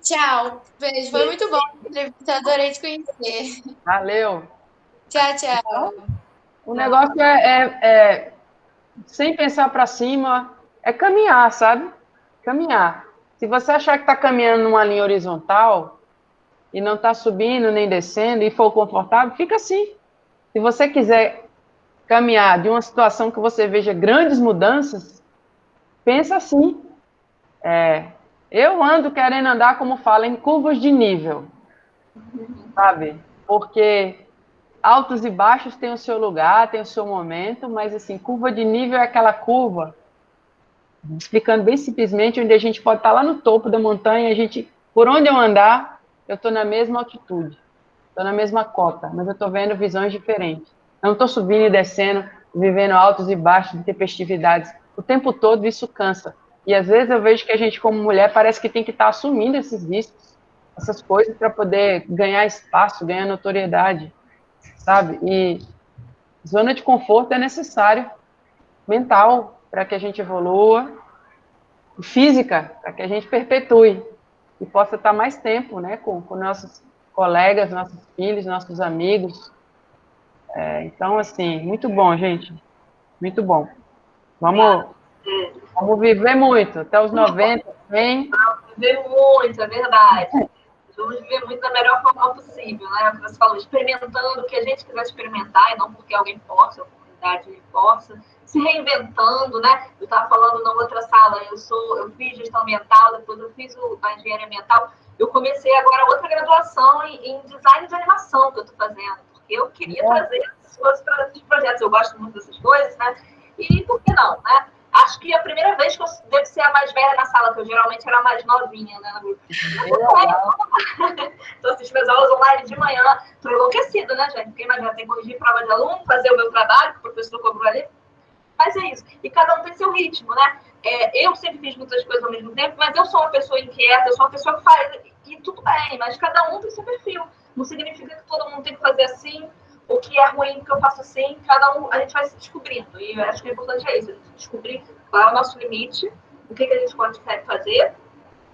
Tchau. Beijo. Foi muito bom a entrevista. Adorei te conhecer. Valeu. Tchau, tchau. O negócio sem pensar para cima, é caminhar, sabe? Caminhar. Se você achar que está caminhando numa linha horizontal e não está subindo nem descendo e for confortável, fica assim. Se você quiser caminhar de uma situação que você veja grandes mudanças, pensa assim. Eu ando querendo andar, como fala, em curvas de nível, sabe? Porque altos e baixos têm o seu lugar, têm o seu momento, mas assim, curva de nível é aquela curva, explicando bem simplesmente, onde a gente pode estar lá no topo da montanha, a gente, por onde eu andar, eu estou na mesma altitude, estou na mesma cota, mas eu estou vendo visões diferentes. Eu não estou subindo e descendo, vivendo altos e baixos, de tempestividades. O tempo todo isso cansa. E às vezes eu vejo que a gente, como mulher, parece que tem que estar assumindo esses riscos, essas coisas, para poder ganhar espaço, ganhar notoriedade, sabe? E zona de conforto é necessário, mental, para que a gente evolua, física, para que a gente perpetue e possa estar mais tempo, né, com nossos colegas, nossos filhos, nossos amigos. Então, assim, muito bom, gente. Muito bom. Vamos viver muito, até os 90, 100. Viver muito, é verdade. Vamos viver muito da melhor forma possível, né? O que você falou, experimentando o que a gente quiser experimentar e não porque alguém força, a comunidade força, se reinventando, né? Eu estava falando na outra sala, eu fiz gestão ambiental, depois eu fiz a engenharia ambiental. Eu comecei agora outra graduação em design de animação que eu estou fazendo, porque eu queria trazer essas coisas para os projetos. Eu gosto muito dessas coisas, né? E por que não, né? Acho que a primeira vez que eu devo ser a mais velha na sala, que eu geralmente era a mais novinha, né? Estou assistindo as aulas online de manhã, estou enlouquecida, né, gente? Porque imagina, tem que corrigir prova de aluno, fazer o meu trabalho, que o professor cobrou ali. Mas é isso. E cada um tem seu ritmo, né? Eu sempre fiz muitas coisas ao mesmo tempo, mas eu sou uma pessoa inquieta, eu sou uma pessoa que faz. E tudo bem, mas cada um tem seu perfil. Não significa que todo mundo tem que fazer assim, o que é ruim porque eu faço assim, cada um, a gente vai se descobrindo. E eu acho que o importante é isso, a gente descobrir qual é o nosso limite, o que a gente consegue fazer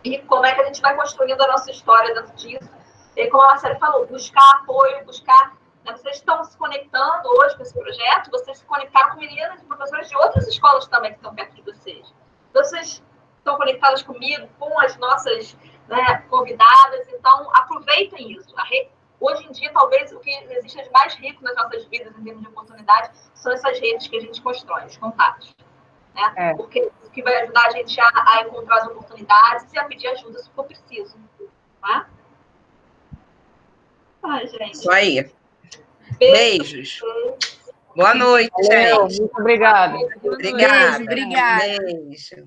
e como é que a gente vai construindo a nossa história dentro disso. E como a Marcela falou, buscar apoio, buscar... Né, vocês estão se conectando hoje com esse projeto, vocês se conectaram com meninas e professores de outras escolas também que estão perto de vocês. Vocês estão conectadas comigo, com as nossas, né, convidadas, então aproveitem isso. Hoje em dia, talvez o que existe de mais rico nas nossas vidas, em termos de oportunidade, são essas redes que a gente constrói, os contatos. Né? Porque o que vai ajudar a gente a encontrar as oportunidades e a pedir ajuda se for preciso. Tá? Ai, gente. Isso aí. Beijos. Boa noite, Valeu, gente. muito obrigada. Obrigada. Beijo, obrigada. Beijo.